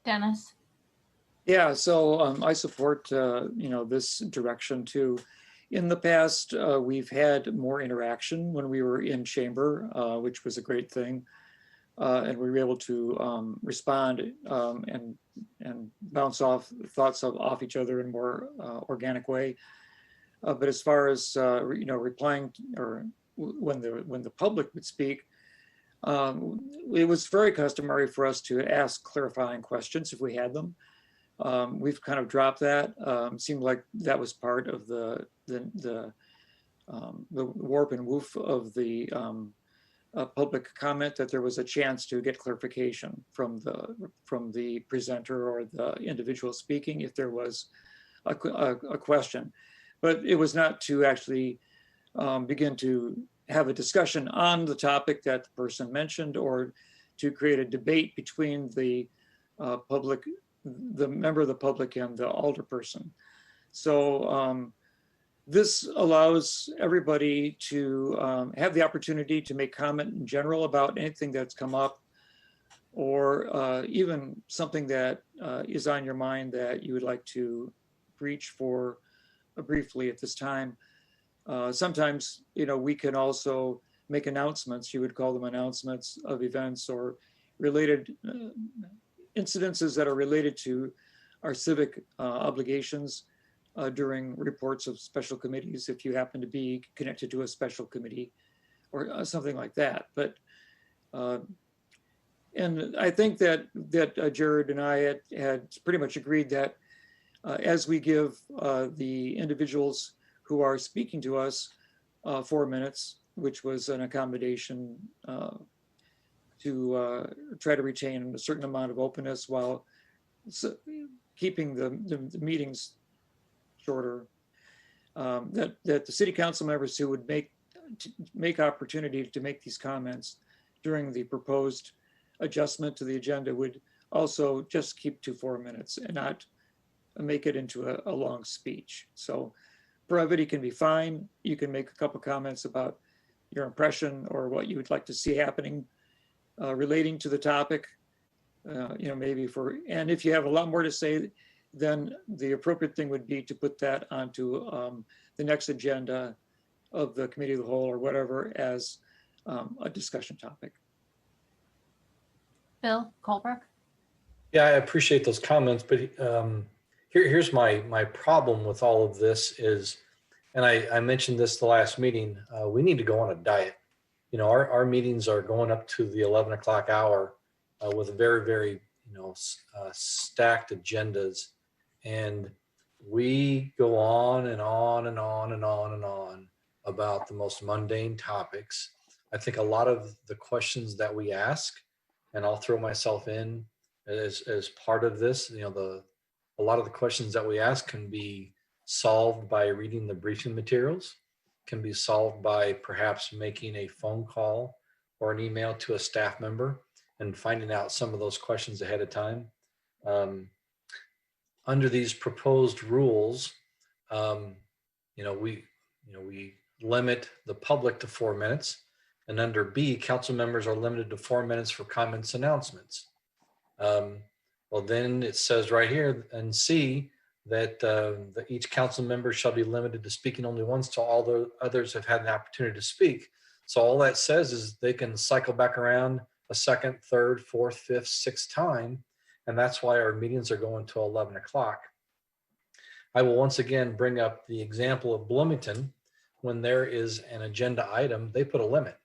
Dennis. Yeah, so I support this direction too. In the past, we've had more interaction when we were in chamber, which was a great thing, and we were able to respond and bounce off thoughts off each other in a more organic way. But as far as replying or when the public would speak, it was very customary for us to ask clarifying questions if we had them. We've kind of dropped that. Seemed like that was part of the warp and woof of the public comment, that there was a chance to get clarification from the presenter or the individual speaking if there was a question. But it was not to actually begin to have a discussion on the topic that the person mentioned, or to create a debate between the member of the public and the alderperson. So this allows everybody to have the opportunity to make comment in general about anything that's come up, or even something that is on your mind that you would like to reach for briefly at this time. Sometimes, we can also make announcements. You would call them announcements of events or related incidences that are related to our civic obligations during reports of special committees, if you happen to be connected to a special committee or something like that. But and I think that Jared and I had pretty much agreed that as we give the individuals who are speaking to us 4 minutes, which was an accommodation to try to retain a certain amount of openness while keeping the meetings shorter, that the city council members who would make opportunity to make these comments during the proposed adjustment to the agenda would also just keep to 4 minutes and not make it into a long speech. So brevity can be fine. You can make a couple comments about your impression or what you would like to see happening relating to the topic, maybe and if you have a lot more to say, then the appropriate thing would be to put that onto the next agenda of the committee of the whole or whatever as a discussion topic. Bill Colbrook. Yeah, I appreciate those comments, but here's my problem with all of this is, and I mentioned this the last meeting, we need to go on a diet. Our meetings are going up to the 11 o'clock hour with very, very, stacked agendas. And we go on and on and on and on and on about the most mundane topics. I think a lot of the questions that we ask, and I'll throw myself in as part of this, a lot of the questions that we ask can be solved by reading the briefing materials, can be solved by perhaps making a phone call or an email to a staff member and finding out some of those questions ahead of time. under these proposed rules, we limit the public to 4 minutes. And under B, council members are limited to 4 minutes for comments, announcements. Well, then it says right here in C that each council member shall be limited to speaking only once till all the others have had an opportunity to speak. So all that says is they can cycle back around a second, third, fourth, fifth, sixth time. And that's why our meetings are going till 11 o'clock. I will once again bring up the example of Bloomington. When there is an agenda item, they put a limit.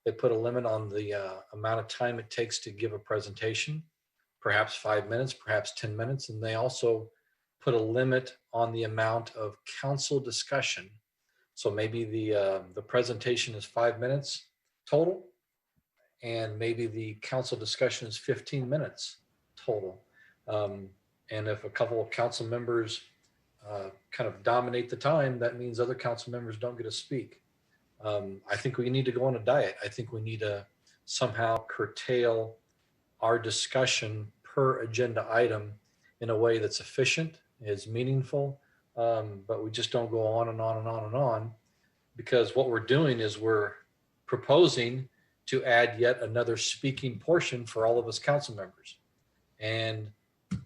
They put a limit on the amount of time it takes to give a presentation, perhaps 5 minutes, perhaps 10 minutes. And they also put a limit on the amount of council discussion. So maybe the presentation is 5 minutes total, and maybe the council discussion is 15 minutes total. And if a couple of council members kind of dominate the time, that means other council members don't get to speak. I think we need to go on a diet. I think we need to somehow curtail our discussion per agenda item in a way that's efficient, is meaningful, but we just don't go on and on and on and on, because what we're doing is we're proposing to add yet another speaking portion for all of us council members. And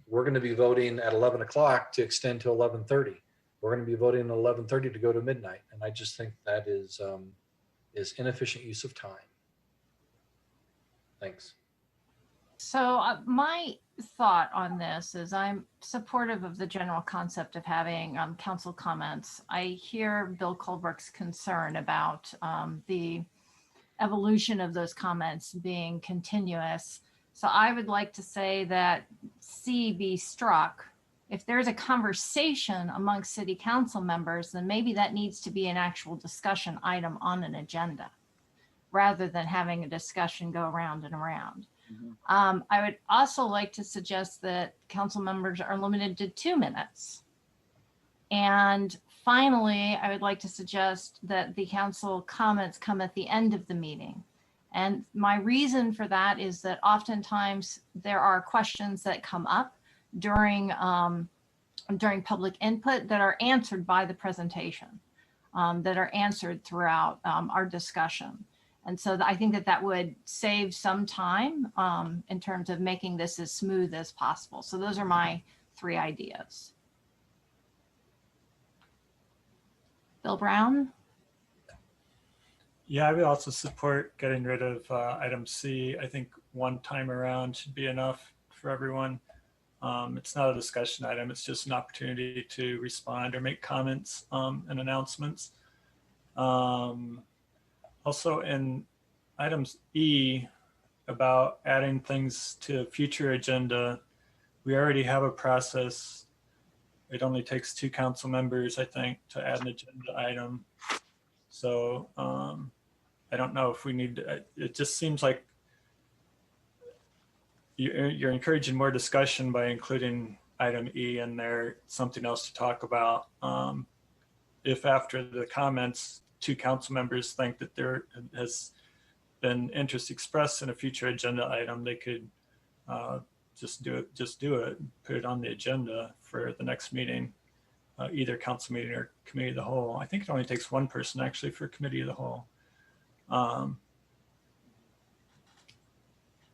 we're going to be voting at 11 o'clock to extend to 11:30. We're going to be voting at 11:30 to go to midnight. And I just think that is inefficient use of time. Thanks. So my thought on this is I'm supportive of the general concept of having council comments. I hear Bill Colbrook's concern about the evolution of those comments being continuous. So I would like to say that C be struck. If there's a conversation amongst city council members, then maybe that needs to be an actual discussion item on an agenda, rather than having a discussion go around and around. I would also like to suggest that council members are limited to 2 minutes. And finally, I would like to suggest that the council comments come at the end of the meeting. And my reason for that is that oftentimes there are questions that come up during public input that are answered by the presentation, that are answered throughout our discussion. And so I think that would save some time in terms of making this as smooth as possible. So those are my 3 ideas. Bill Brown? Yeah, I would also support getting rid of item C. I think one time around should be enough for everyone. It's not a discussion item. It's just an opportunity to respond or make comments and announcements. Also in items E about adding things to future agenda, we already have a process. It only takes 2 council members, I think, to add an agenda item. So I don't know if we need to, it just seems like you're encouraging more discussion by including item E in there, something else to talk about. If after the comments, 2 council members think that there has been interest expressed in a future agenda item, they could just do it, put it on the agenda for the next meeting, either council meeting or committee of the whole. I think it only takes 1 person actually for committee of the whole.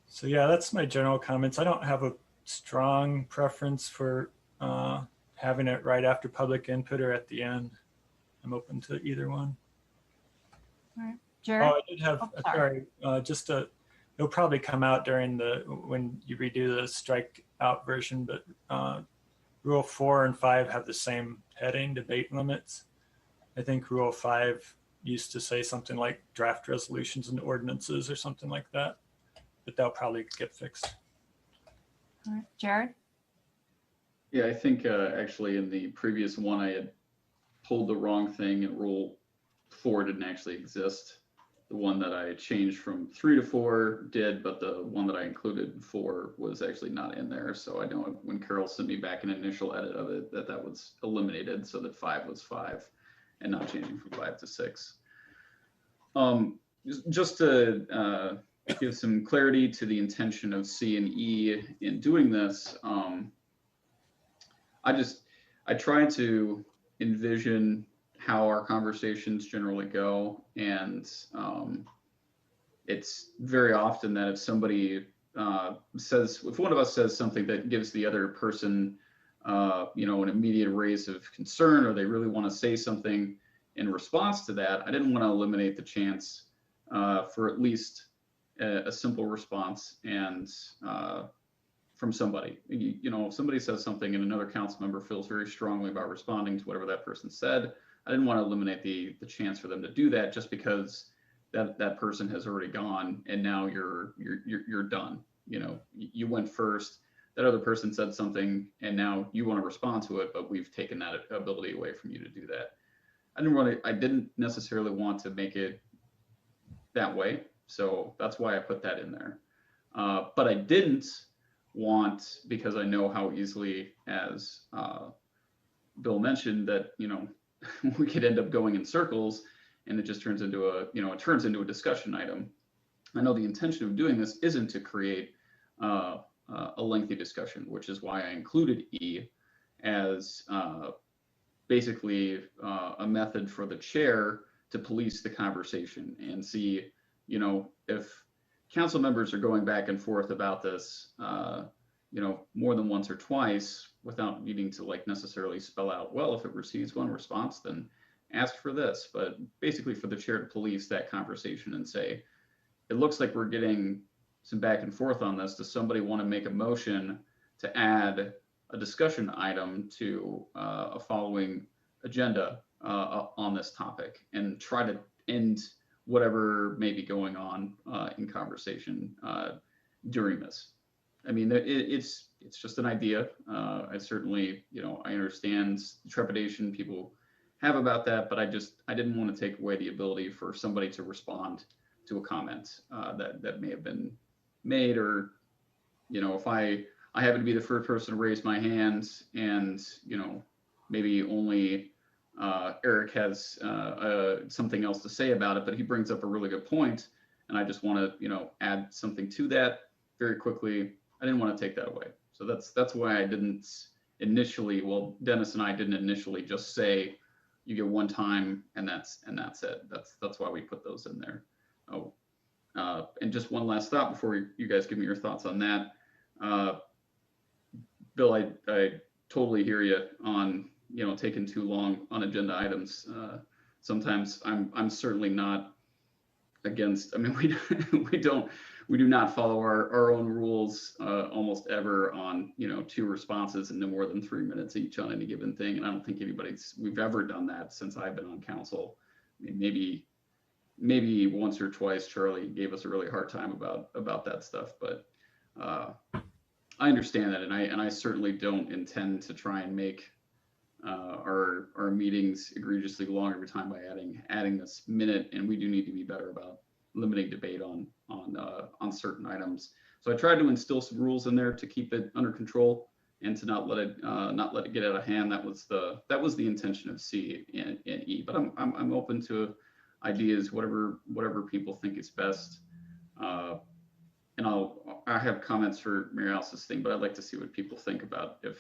So yeah, that's my general comments. I don't have a strong preference for having it right after public input or at the end. I'm open to either one. All right. Jared? Oh, I did have, it'll probably come out during when you redo the strike out version, but Rule 4 and 5 have the same heading, debate limits. I think Rule 5 used to say something like draft resolutions and ordinances or something like that, but that'll probably get fixed. All right. Jared? Yeah, I think actually in the previous one, I had pulled the wrong thing and Rule 4 didn't actually exist. The one that I changed from 3 to 4 did, but the one that I included 4 was actually not in there. So I know when Carol sent me back an initial edit of it, that was eliminated so that 5 was 5 and not changing from 5 to 6. Just to give some clarity to the intention of C and E in doing this, I try to envision how our conversations generally go, and it's very often that if somebody if one of us says something that gives the other person, an immediate raise of concern, or they really want to say something in response to that, I didn't want to eliminate the chance for at least a simple response and from somebody. If somebody says something and another council member feels very strongly about responding to whatever that person said, I didn't want to eliminate the chance for them to do that just because that person has already gone and now you're done. You went first, that other person said something and now you want to respond to it, but we've taken that ability away from you to do that. I didn't necessarily want to make it that way, so that's why I put that in there. But I didn't want, because I know how easily, as Bill mentioned, that we could end up going in circles and it just turns into a discussion item. I know the intention of doing this isn't to create a lengthy discussion, which is why I included E as basically a method for the chair to police the conversation and see, if council members are going back and forth about this, more than once or twice without needing to necessarily spell out, well, if it receives one response, then ask for this, but basically for the chair to police that conversation and say, it looks like we're getting some back and forth on this. Does somebody want to make a motion to add a discussion item to a following agenda on this topic, and try to end whatever may be going on in conversation during this? I mean, it's just an idea. I certainly, I understand the trepidation people have about that, but I didn't want to take away the ability for somebody to respond to a comment that may have been made, or if I happen to be the first person to raise my hand and maybe only Eric has something else to say about it, but he brings up a really good point, and I just want to add something to that very quickly. I didn't want to take that away, so that's why I didn't initially. Well, Dennis and I didn't initially just say you get one time and that's it. That's why we put those in there. Oh, and just one last thought before you guys give me your thoughts on that. Bill, I totally hear you on taking too long on agenda items. Sometimes I'm certainly not against. I mean, we do not follow our own rules almost ever on 2 responses and no more than 3 minutes each on any given thing. And I don't think we've ever done that since I've been on council. I mean, maybe once or twice Charlie gave us a really hard time about that stuff, but I understand that, and I certainly don't intend to try and make our meetings egregiously long every time by adding this minute. And we do need to be better about limiting debate on certain items. So I tried to instill some rules in there to keep it under control and to not let it get out of hand. That was the intention of C and E. But I'm open to ideas, whatever people think is best. And I have comments for Mary Alice's thing, but I'd like to see what people think about if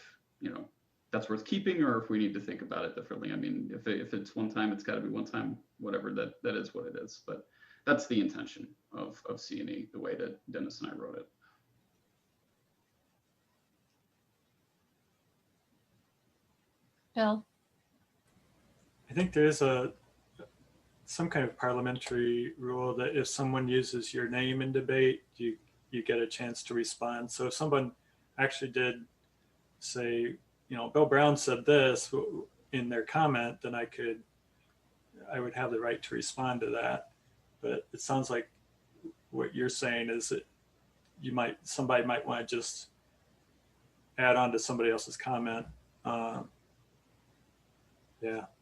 that's worth keeping, or if we need to think about it differently. I mean, if it's one time, it's got to be one time. Whatever, that is what it is. But that's the intention of C&E, the way that Dennis and I wrote it. Bill? I think there is some kind of parliamentary rule that if someone uses your name in debate, you get a chance to respond. So if someone actually did say, Bill Brown said this in their comment, then I would have the right to respond to that. But it sounds like what you're saying is that somebody might want to just add on to somebody else's comment. Yeah,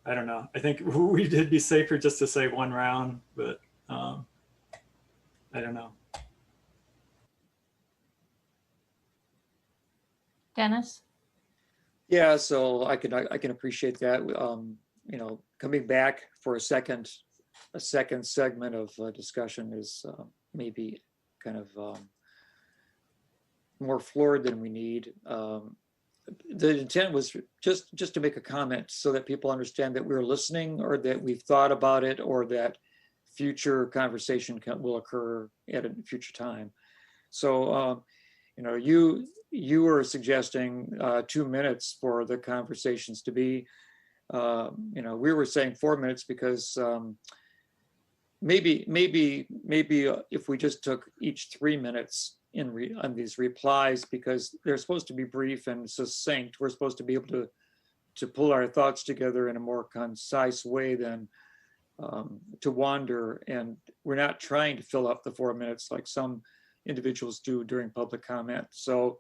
I don't know. I think it'd be safer just to say one round, but I don't know. Dennis? Yeah, so I can appreciate that. Coming back for a second segment of discussion is maybe kind of more florid than we need. the intent was just to make a comment so that people understand that we're listening, or that we've thought about it, or that future conversation will occur at a future time. So, you were suggesting 2 minutes for the conversations to be. We were saying 4 minutes because maybe if we just took each 3 minutes on these replies, because they're supposed to be brief and succinct. We're supposed to be able to pull our thoughts together in a more concise way than to wander. And we're not trying to fill up the 4 minutes like some individuals do during public comment. So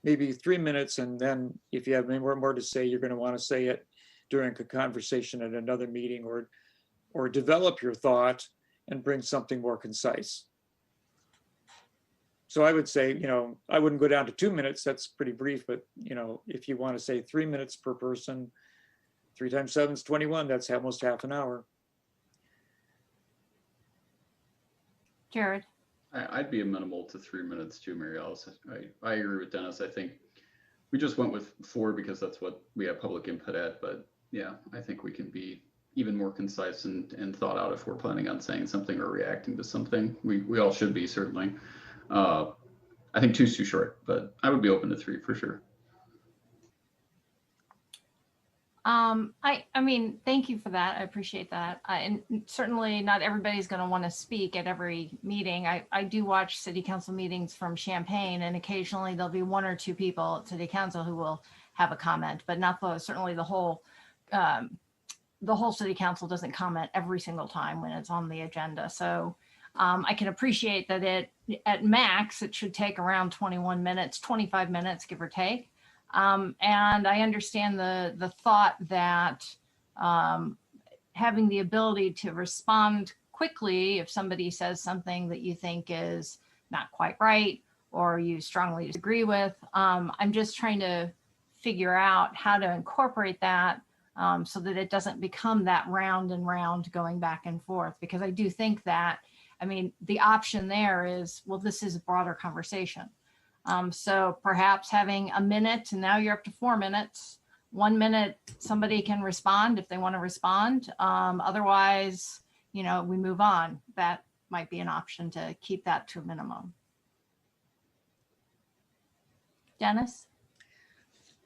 maybe 3 minutes, and then if you have any more to say, you're going to want to say it during a conversation at another meeting, or develop your thought and bring something more concise. So I would say, I wouldn't go down to 2 minutes. That's pretty brief, but if you want to say 3 minutes per person, 3 times 7 is 21. That's almost half an hour. Jared. I'd be amenable to 3 minutes too, Mary Alice. I agree with Dennis. I think we just went with 4 because that's what we have public input at. But yeah, I think we can be even more concise and thought out if we're planning on saying something or reacting to something. We all should be, certainly. I think 2 is too short, but I would be open to 3 for sure. I mean, thank you for that. I appreciate that. And certainly not everybody's going to want to speak at every meeting. I do watch city council meetings from Champaign, and occasionally there'll be 1 or 2 people at city council who will have a comment, but not certainly the whole city council doesn't comment every single time when it's on the agenda. So I can appreciate that at max, it should take around 21 minutes, 25 minutes, give or take. And I understand the thought that having the ability to respond quickly if somebody says something that you think is not quite right or you strongly disagree with. I'm just trying to figure out how to incorporate that so that it doesn't become that round and round going back and forth, because I do think that, I mean, the option there is, well, this is a broader conversation. So perhaps having a minute, and now you're up to 4 minutes. 1 minute, somebody can respond if they want to respond. Otherwise, we move on. That might be an option to keep that to a minimum. Dennis?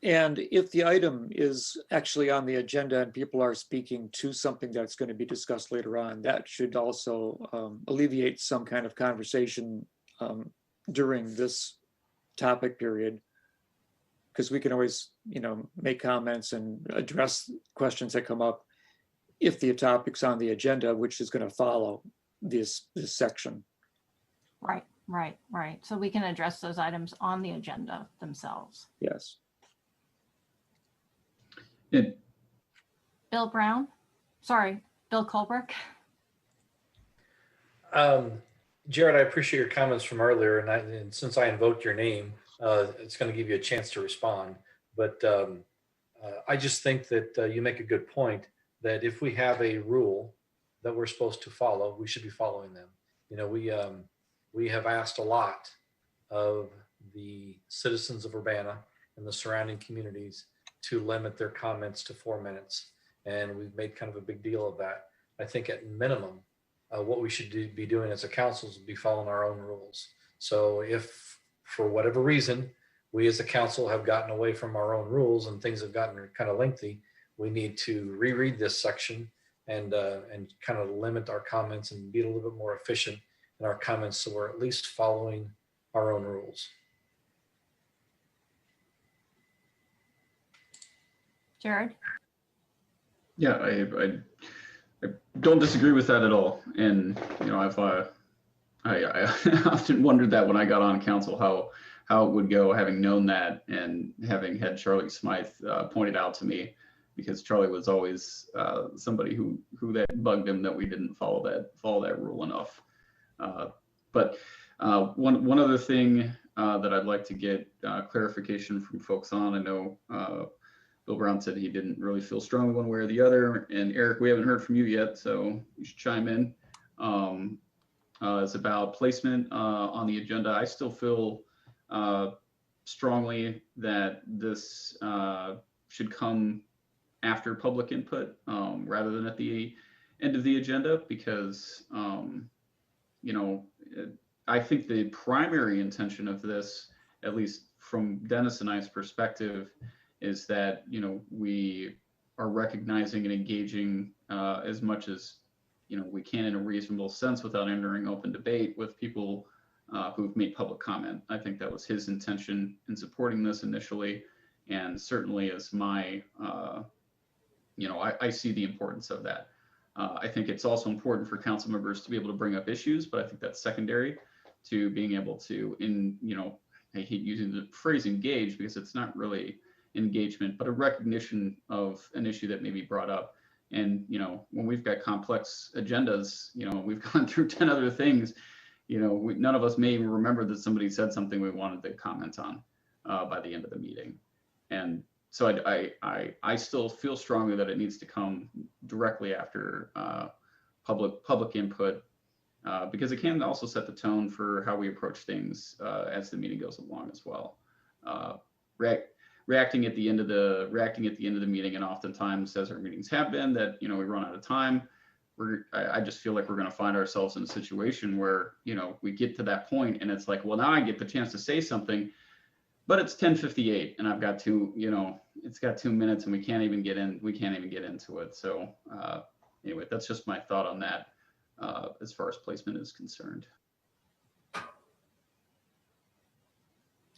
And if the item is actually on the agenda and people are speaking to something that's going to be discussed later on, that should also alleviate some kind of conversation during this topic period, because we can always, make comments and address questions that come up if the topic's on the agenda, which is going to follow this section. Right. So we can address those items on the agenda themselves. Yes. Bill Brown? Sorry, Bill Colbrook. Jared, I appreciate your comments from earlier, and since I invoked your name, it's going to give you a chance to respond. But I just think that you make a good point that if we have a rule that we're supposed to follow, we should be following them. We have asked a lot of the citizens of Urbana and the surrounding communities to limit their comments to 4 minutes, and we've made kind of a big deal of that. I think at minimum, what we should be doing as a council is be following our own rules. So if for whatever reason, we as a council have gotten away from our own rules and things have gotten kind of lengthy, we need to reread this section and kind of limit our comments and be a little bit more efficient in our comments so we're at least following our own rules. Jared? Yeah, I don't disagree with that at all. And, I often wondered that when I got on council, how it would go, having known that and having had Charlie Smythe pointed out to me, because Charlie was always somebody who that bugged him that we didn't follow that rule enough. But one other thing that I'd like to get clarification from folks on, I know Bill Brown said he didn't really feel strongly one way or the other. And Eric, we haven't heard from you yet, so you should chime in. It's about placement on the agenda. I still feel strongly that this should come after public input rather than at the end of the agenda, because I think the primary intention of this, at least from Dennis and I's perspective, is that we are recognizing and engaging as much as we can in a reasonable sense without entering open debate with people who've made public comment. I think that was his intention in supporting this initially, and certainly as my I see the importance of that. I think it's also important for council members to be able to bring up issues, but I think that's secondary to being able to, I hate using the phrase engage because it's not really engagement, but a recognition of an issue that may be brought up. And, when we've got complex agendas, we've gone through 10 other things, none of us may even remember that somebody said something we wanted to comment on by the end of the meeting. And so I still feel strongly that it needs to come directly after public input, because it can also set the tone for how we approach things as the meeting goes along as well. Reacting at the end of the meeting, and oftentimes, as our meetings have been, that we run out of time. I just feel like we're going to find ourselves in a situation where we get to that point, and it's like, well, now I get the chance to say something, but it's 10:58, and I've got it's got 2 minutes, and we can't even get into it. So anyway, that's just my thought on that as far as placement is concerned.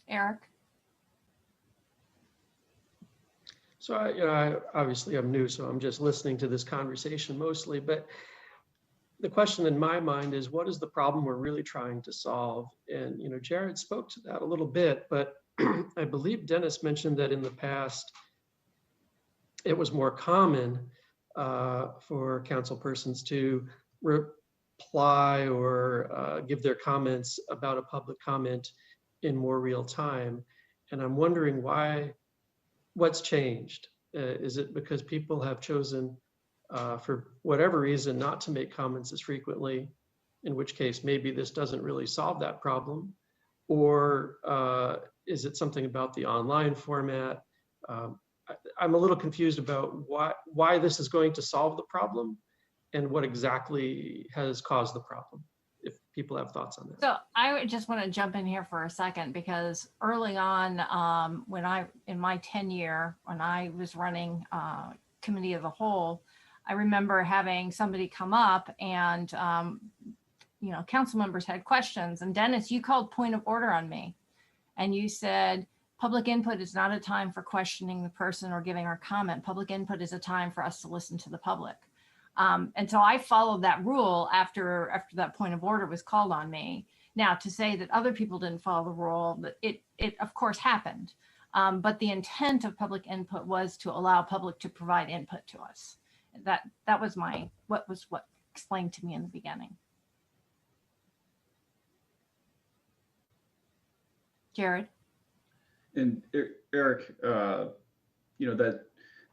Eric? So I obviously I'm new, so I'm just listening to this conversation mostly, but the question in my mind is, what is the problem we're really trying to solve? And, Jared spoke to that a little bit, but I believe Dennis mentioned that in the past, it was more common for council persons to reply or give their comments about a public comment in more real time. And I'm wondering what's changed? Is it because people have chosen, for whatever reason, not to make comments as frequently, in which case maybe this doesn't really solve that problem? Or is it something about the online format? I'm a little confused about why this is going to solve the problem and what exactly has caused the problem, if people have thoughts on that. So I just want to jump in here for a second, because early on, in my tenure, when I was running committee of the whole, I remember having somebody come up and, council members had questions, and Dennis, you called point of order on me, and you said, public input is not a time for questioning the person or giving our comment. Public input is a time for us to listen to the public. And so I followed that rule after that point of order was called on me. Now, to say that other people didn't follow the rule, it of course happened. But the intent of public input was to allow public to provide input to us. That was what explained to me in the beginning. Jared? And Eric, that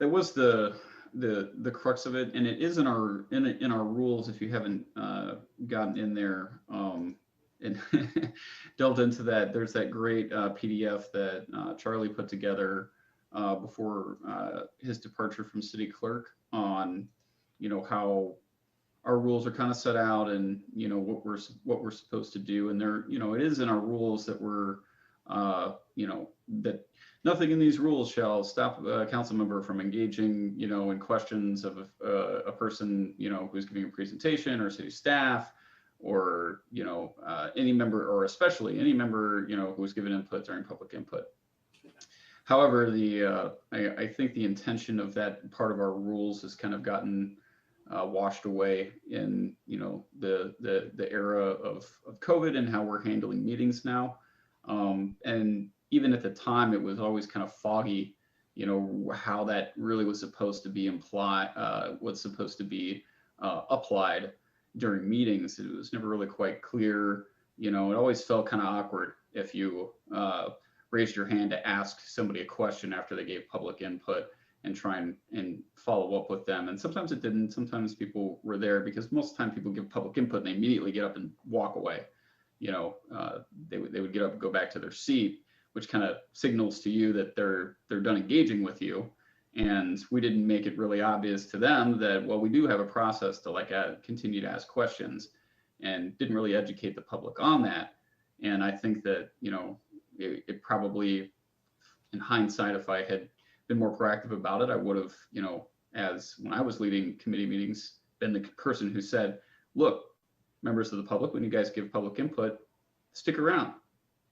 was the crux of it, and it is in our rules. If you haven't gotten in there and delved into that, there's that great PDF that Charlie put together before his departure from city clerk on how our rules are kind of set out, and what we're supposed to do. And there, it is in our rules that we're that nothing in these rules shall stop a council member from engaging, in questions of a person, who's giving a presentation, or city staff, or, any member, or especially any member, who's given input during public input. However, I think the intention of that part of our rules has kind of gotten washed away in, the era of COVID and how we're handling meetings now. And even at the time, it was always kind of foggy, how that really was supposed to be applied during meetings. It was never really quite clear. It always felt kind of awkward if you raised your hand to ask somebody a question after they gave public input and try and follow up with them. And sometimes it didn't. Sometimes people were there, because most of the time people give public input and they immediately get up and walk away. They would get up and go back to their seat, which kind of signals to you that they're done engaging with you. And we didn't make it really obvious to them that, well, we do have a process to like continue to ask questions, and didn't really educate the public on that. And I think that, you know, it probably, in hindsight, if I had been more proactive about it, I would have, you know, as when I was leading committee meetings, been the person who said, look, members of the public, when you guys give public input, stick around.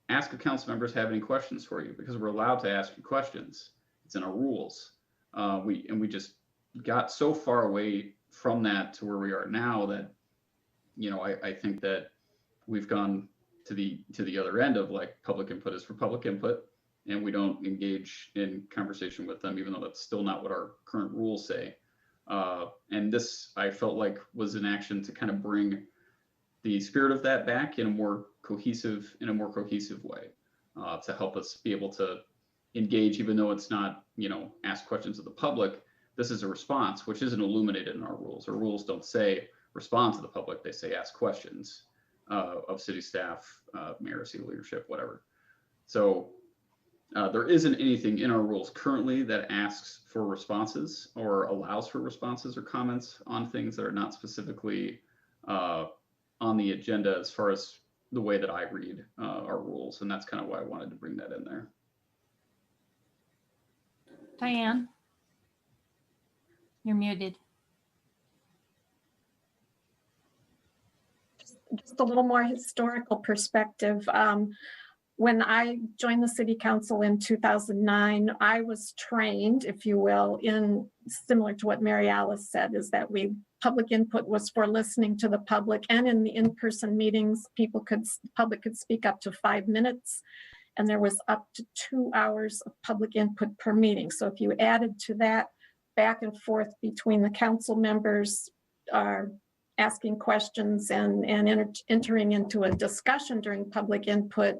Ask if council members have any questions for you, because we're allowed to ask you questions. It's in our rules. We just got so far away from that to where we are now that, you know, I think that we've gone to the other end of like public input is for public input, and we don't engage in conversation with them, even though that's still not what our current rules say. And this, I felt like, was an action to kind of bring the spirit of that back in a more cohesive way, to help us be able to engage, even though it's not, you know, ask questions of the public. This is a response, which isn't illuminated in our rules. Our rules don't say respond to the public, they say ask questions of city staff, mayor, city leadership, whatever. So there isn't anything in our rules currently that asks for responses or allows for responses or comments on things that are not specifically on the agenda, as far as the way that I read our rules. And that's kind of why I wanted to bring that in there. Diane, you're muted. Just a little more historical perspective. When I joined the city council in 2009, I was trained, if you will, in similar to what Mary Alice said, is that public input was for listening to the public, and in the in-person meetings, public could speak up to 5 minutes, and there was up to 2 hours of public input per meeting. So if you added to that back and forth between the council members asking questions and entering into a discussion during public input,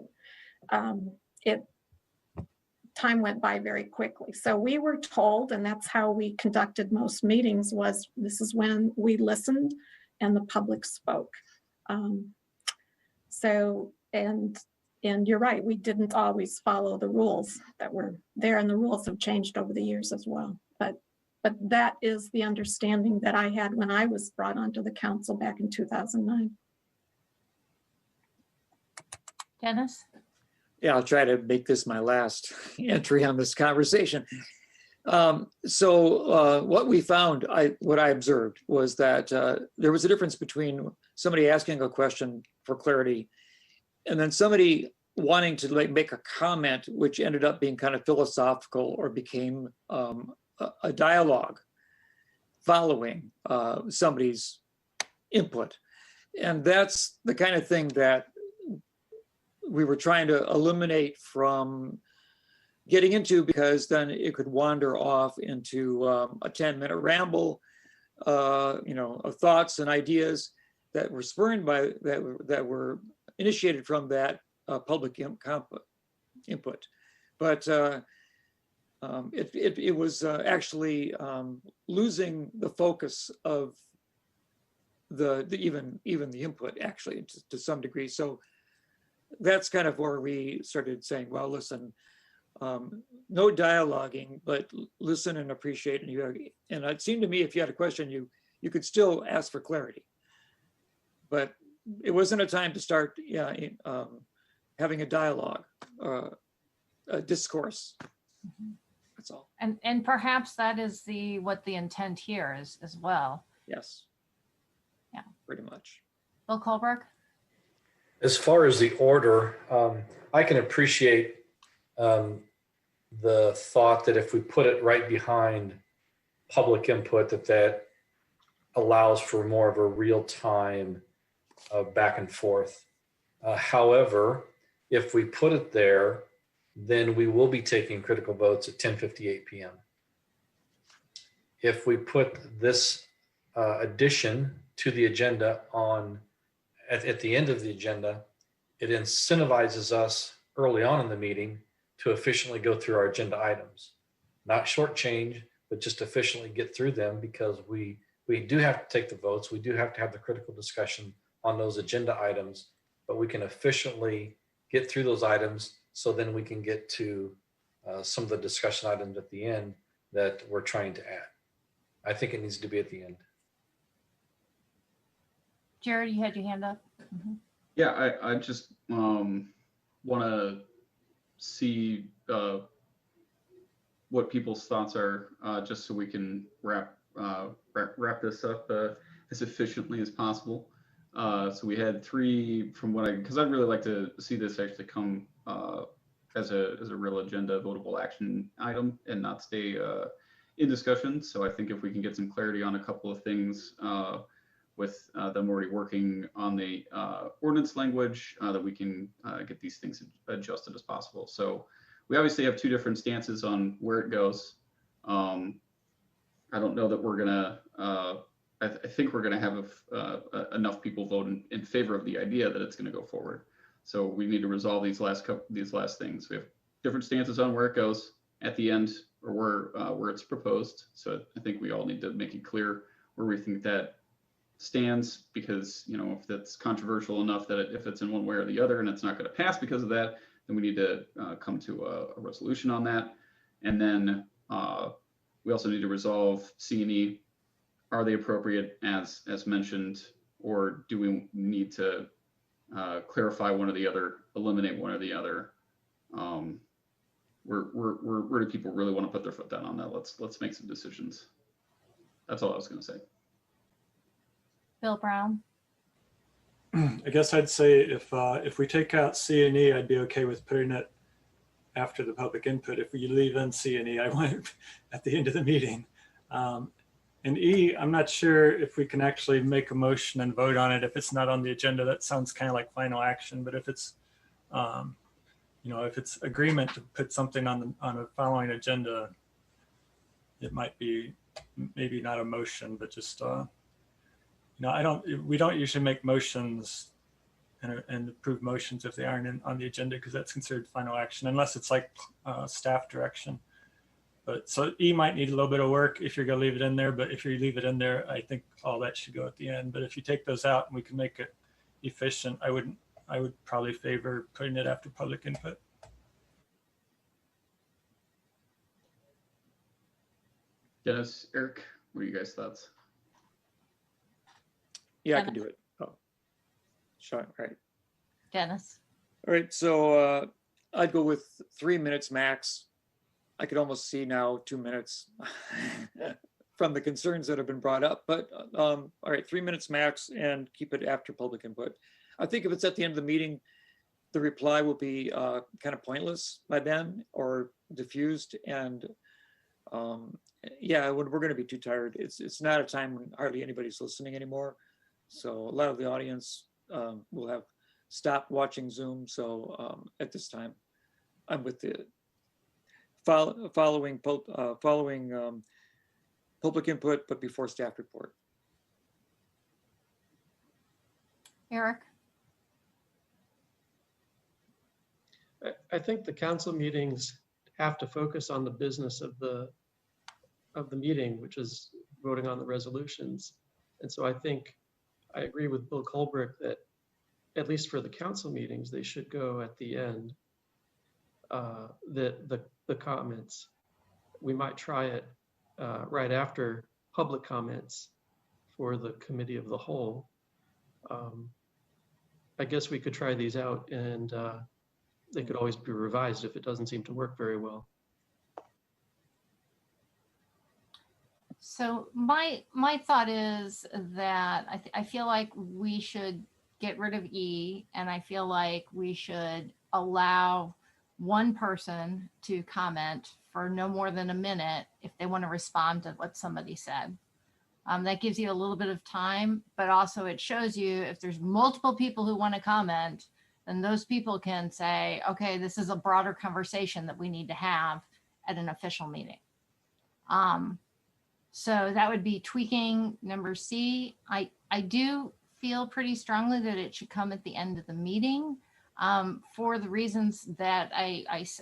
time went by very quickly. So we were told, and that's how we conducted most meetings, was this is when we listened and the public spoke. And you're right, we didn't always follow the rules that were there, and the rules have changed over the years as well. But that is the understanding that I had when I was brought onto the council back in 2009. Dennis? Yeah, I'll try to make this my last entry on this conversation. So what we found, what I observed was that there was a difference between somebody asking a question for clarity and then somebody wanting to make a comment, which ended up being kind of philosophical or became a dialogue following somebody's input. And that's the kind of thing that we were trying to eliminate from getting into, because then it could wander off into a 10-minute ramble, you know, of thoughts and ideas that were spurned by that were initiated from that public input. But it was actually losing the focus of even the input, actually, to some degree. So that's kind of where we started saying, well, listen, no dialoguing, but listen and appreciate. And it seemed to me, if you had a question, you could still ask for clarity. But it wasn't a time to start having a dialogue, a discourse. Mm-hmm. That's all. And perhaps that is what the intent here is as well. Yes. Yeah. Pretty much. Bill Colberg? As far as the order, I can appreciate the thought that if we put it right behind public input, that allows for more of a real-time back and forth. However, if we put it there, then we will be taking critical votes at 10:58 p.m. If we put this addition to the agenda at the end of the agenda, it incentivizes us early on in the meeting to efficiently go through our agenda items. Not shortchange, but just efficiently get through them, because we do have to take the votes. We do have to have the critical discussion on those agenda items, but we can efficiently get through those items So then we can get to some of the discussion items at the end that we're trying to add. I think it needs to be at the end. Jared, you had your hand up. Mhm. Yeah, I just want to see what people's thoughts are, just so we can wrap this up as efficiently as possible. So we had 3 from what because I'd really like to see this actually come as a real agenda votable action item and not stay in discussion. So I think if we can get some clarity on a couple of things with them already working on the ordinance language, that we can get these things adjusted as possible. So we obviously have 2 different stances on where it goes. I don't know that we're gonna. I think we're gonna have enough people vote in favor of the idea that it's gonna go forward. So we need to resolve these last things. We have different stances on where it goes at the end, or where it's proposed. So I think we all need to make it clear where we think that stands, because if that's controversial enough that if it's in one way or the other and it's not going to pass because of that, then we need to come to a resolution on that. And then we also need to resolve C&E. Are they appropriate as mentioned, or do we need to clarify one or the other, eliminate one or the other? Where do people really want to put their foot down on that? Let's make some decisions. That's all I was going to say. Bill Brown. I guess I'd say if we take out C and E, I'd be okay with putting it after the public input. If we leave in C and E, I want it at the end of the meeting. And E, I'm not sure if we can actually make a motion and vote on it if it's not on the agenda. That sounds kind of like final action, but if it's if it's agreement to put something on a following agenda, it might be maybe not a motion, but just we don't usually make motions and approve motions if they aren't on the agenda, because that's considered final action unless it's like staff direction. But so E might need a little bit of work if you're going to leave it in there, but if you leave it in there, I think all that should go at the end. But if you take those out and we can make it efficient, I would probably favor putting it after public input. Dennis, Eric, what are you guys' thoughts? Yeah, I can do it. Oh, Sean, right. Dennis. All right, so I'd go with 3 minutes max. I could almost see now 2 minutes from the concerns that have been brought up, but all right, 3 minutes max, and keep it after public input. I think if it's at the end of the meeting, the reply will be kind of pointless by then or diffused, and yeah, we're going to be too tired. It's not a time when hardly anybody's listening anymore. So a lot of the audience will have stopped watching Zoom. So at this time, I'm with the following public input, but before staff report. Eric. I think the council meetings have to focus on the business of the meeting, which is voting on the resolutions. And so I think I agree with Bill Colbrick that at least for the council meetings, they should go at the end. The comments, we might try it right after public comments for the committee of the whole. I guess we could try these out, and they could always be revised if it doesn't seem to work very well. So my thought is that I feel like we should get rid of E, and I feel like we should allow one person to comment for no more than a minute if they want to respond to what somebody said. That gives you a little bit of time, but also it shows you if there's multiple people who want to comment, then those people can say, okay, this is a broader conversation that we need to have at an official meeting. So that would be tweaking number C. I do feel pretty strongly that it should come at the end of the meeting for the reasons that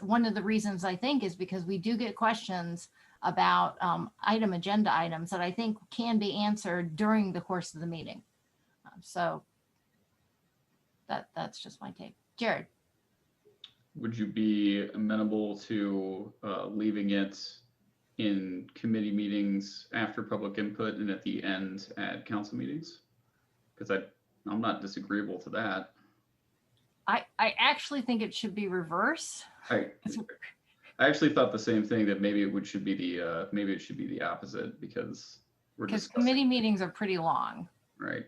one of the reasons I think is because we do get questions about agenda items that I think can be answered during the course of the meeting. So that's just my take. Jared. would you be amenable to leaving it in committee meetings after public input and at the end at council meetings? Because I'm not disagreeable to that. I actually think it should be reverse. I actually thought the same thing, that maybe it should be the opposite, because we're Because discussing, committee meetings are pretty long. right?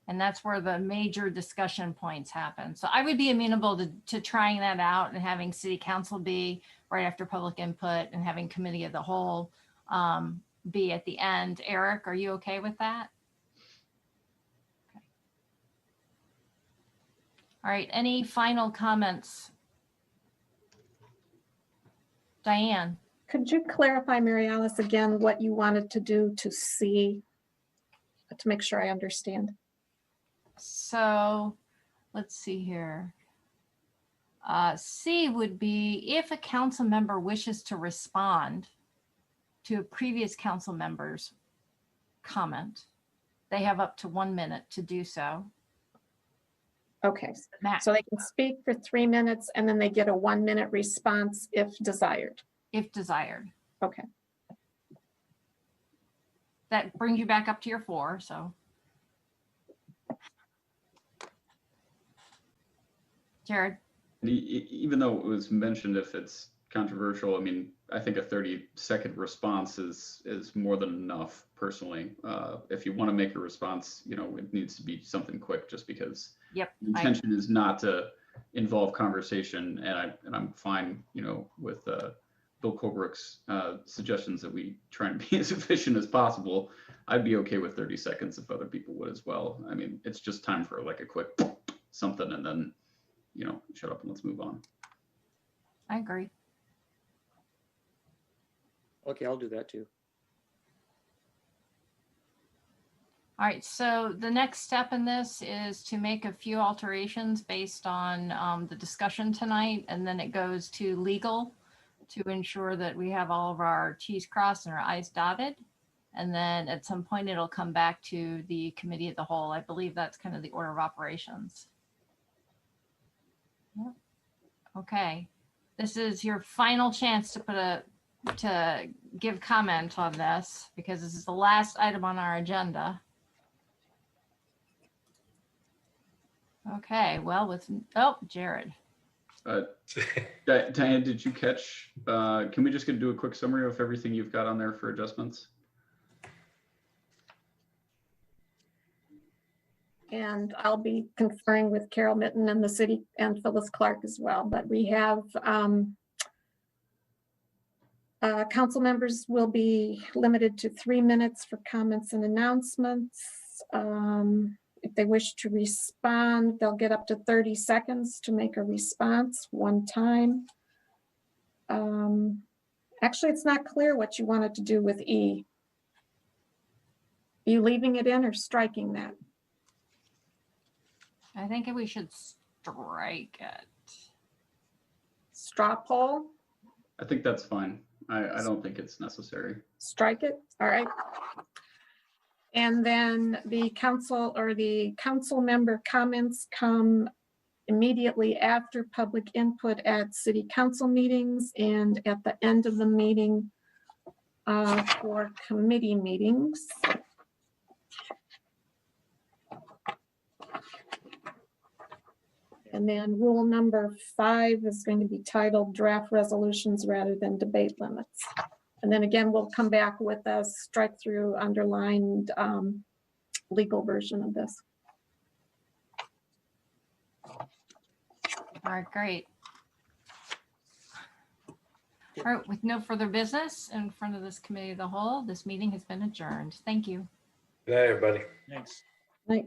And that's where the major discussion points happen. So I would be amenable to trying that out and having city council be right after public input and having committee of the whole be at the end. Eric, are you okay with that? Okay. All right, any final comments? Diane? Could you clarify, Mary Alice, again, what you wanted to do to C, to make sure I understand? So let's see here. C would be if a council member wishes to respond to a previous council member's comment, they have up to 1 minute to do so. Okay, Max, so they can speak for 3 minutes and then they get a 1 minute response if desired. if desired. Okay. That brings you back up to your 4, so. Jared? Even though it was mentioned, if it's controversial, I mean, I think a 30-second response is more than enough personally. If you want to make a response, it needs to be something quick, just because Yep. the intention is not to involve conversation. And I'm fine, with Bill Colebrook's suggestions that we try and be as efficient as possible. I'd be okay with 30 seconds if other people would as well. I mean, it's just time for like a quick something, and then shut up and let's move on. I agree. Okay, I'll do that too. All right, so the next step in this is to make a few alterations based on the discussion tonight, and then it goes to legal to ensure that we have all of our T's crossed and our I's dotted. And then at some point it'll come back to the committee of the whole. I believe that's kind of the order of operations. Yep. Okay, this is your final chance to give comment on this, because this is the last item on our agenda. Okay, well, Jared. Diane, did you catch, can we just do a quick summary of everything you've got on there for adjustments? And I'll be conferring with Carol Mitten and the city and Phyllis Clark as well. But we have council members will be limited to 3 minutes for comments and announcements. If they wish to respond, they'll get up to 30 seconds to make a response one time. Actually, it's not clear what you wanted to do with E. Are you leaving it in or striking that? I think we should strike it. Straw poll? I think that's fine. I don't think it's necessary. Strike it, all right. And then the council member comments come immediately after public input at city council meetings and at the end of the meeting for committee meetings. And then rule number 5 is going to be titled draft resolutions rather than debate limits. And then again, we'll come back with a strike through underlined legal version of this. All right, great. All right, with no further business in front of this committee of the whole, this meeting has been adjourned. Thank you. Good night, everybody. Thanks. Right.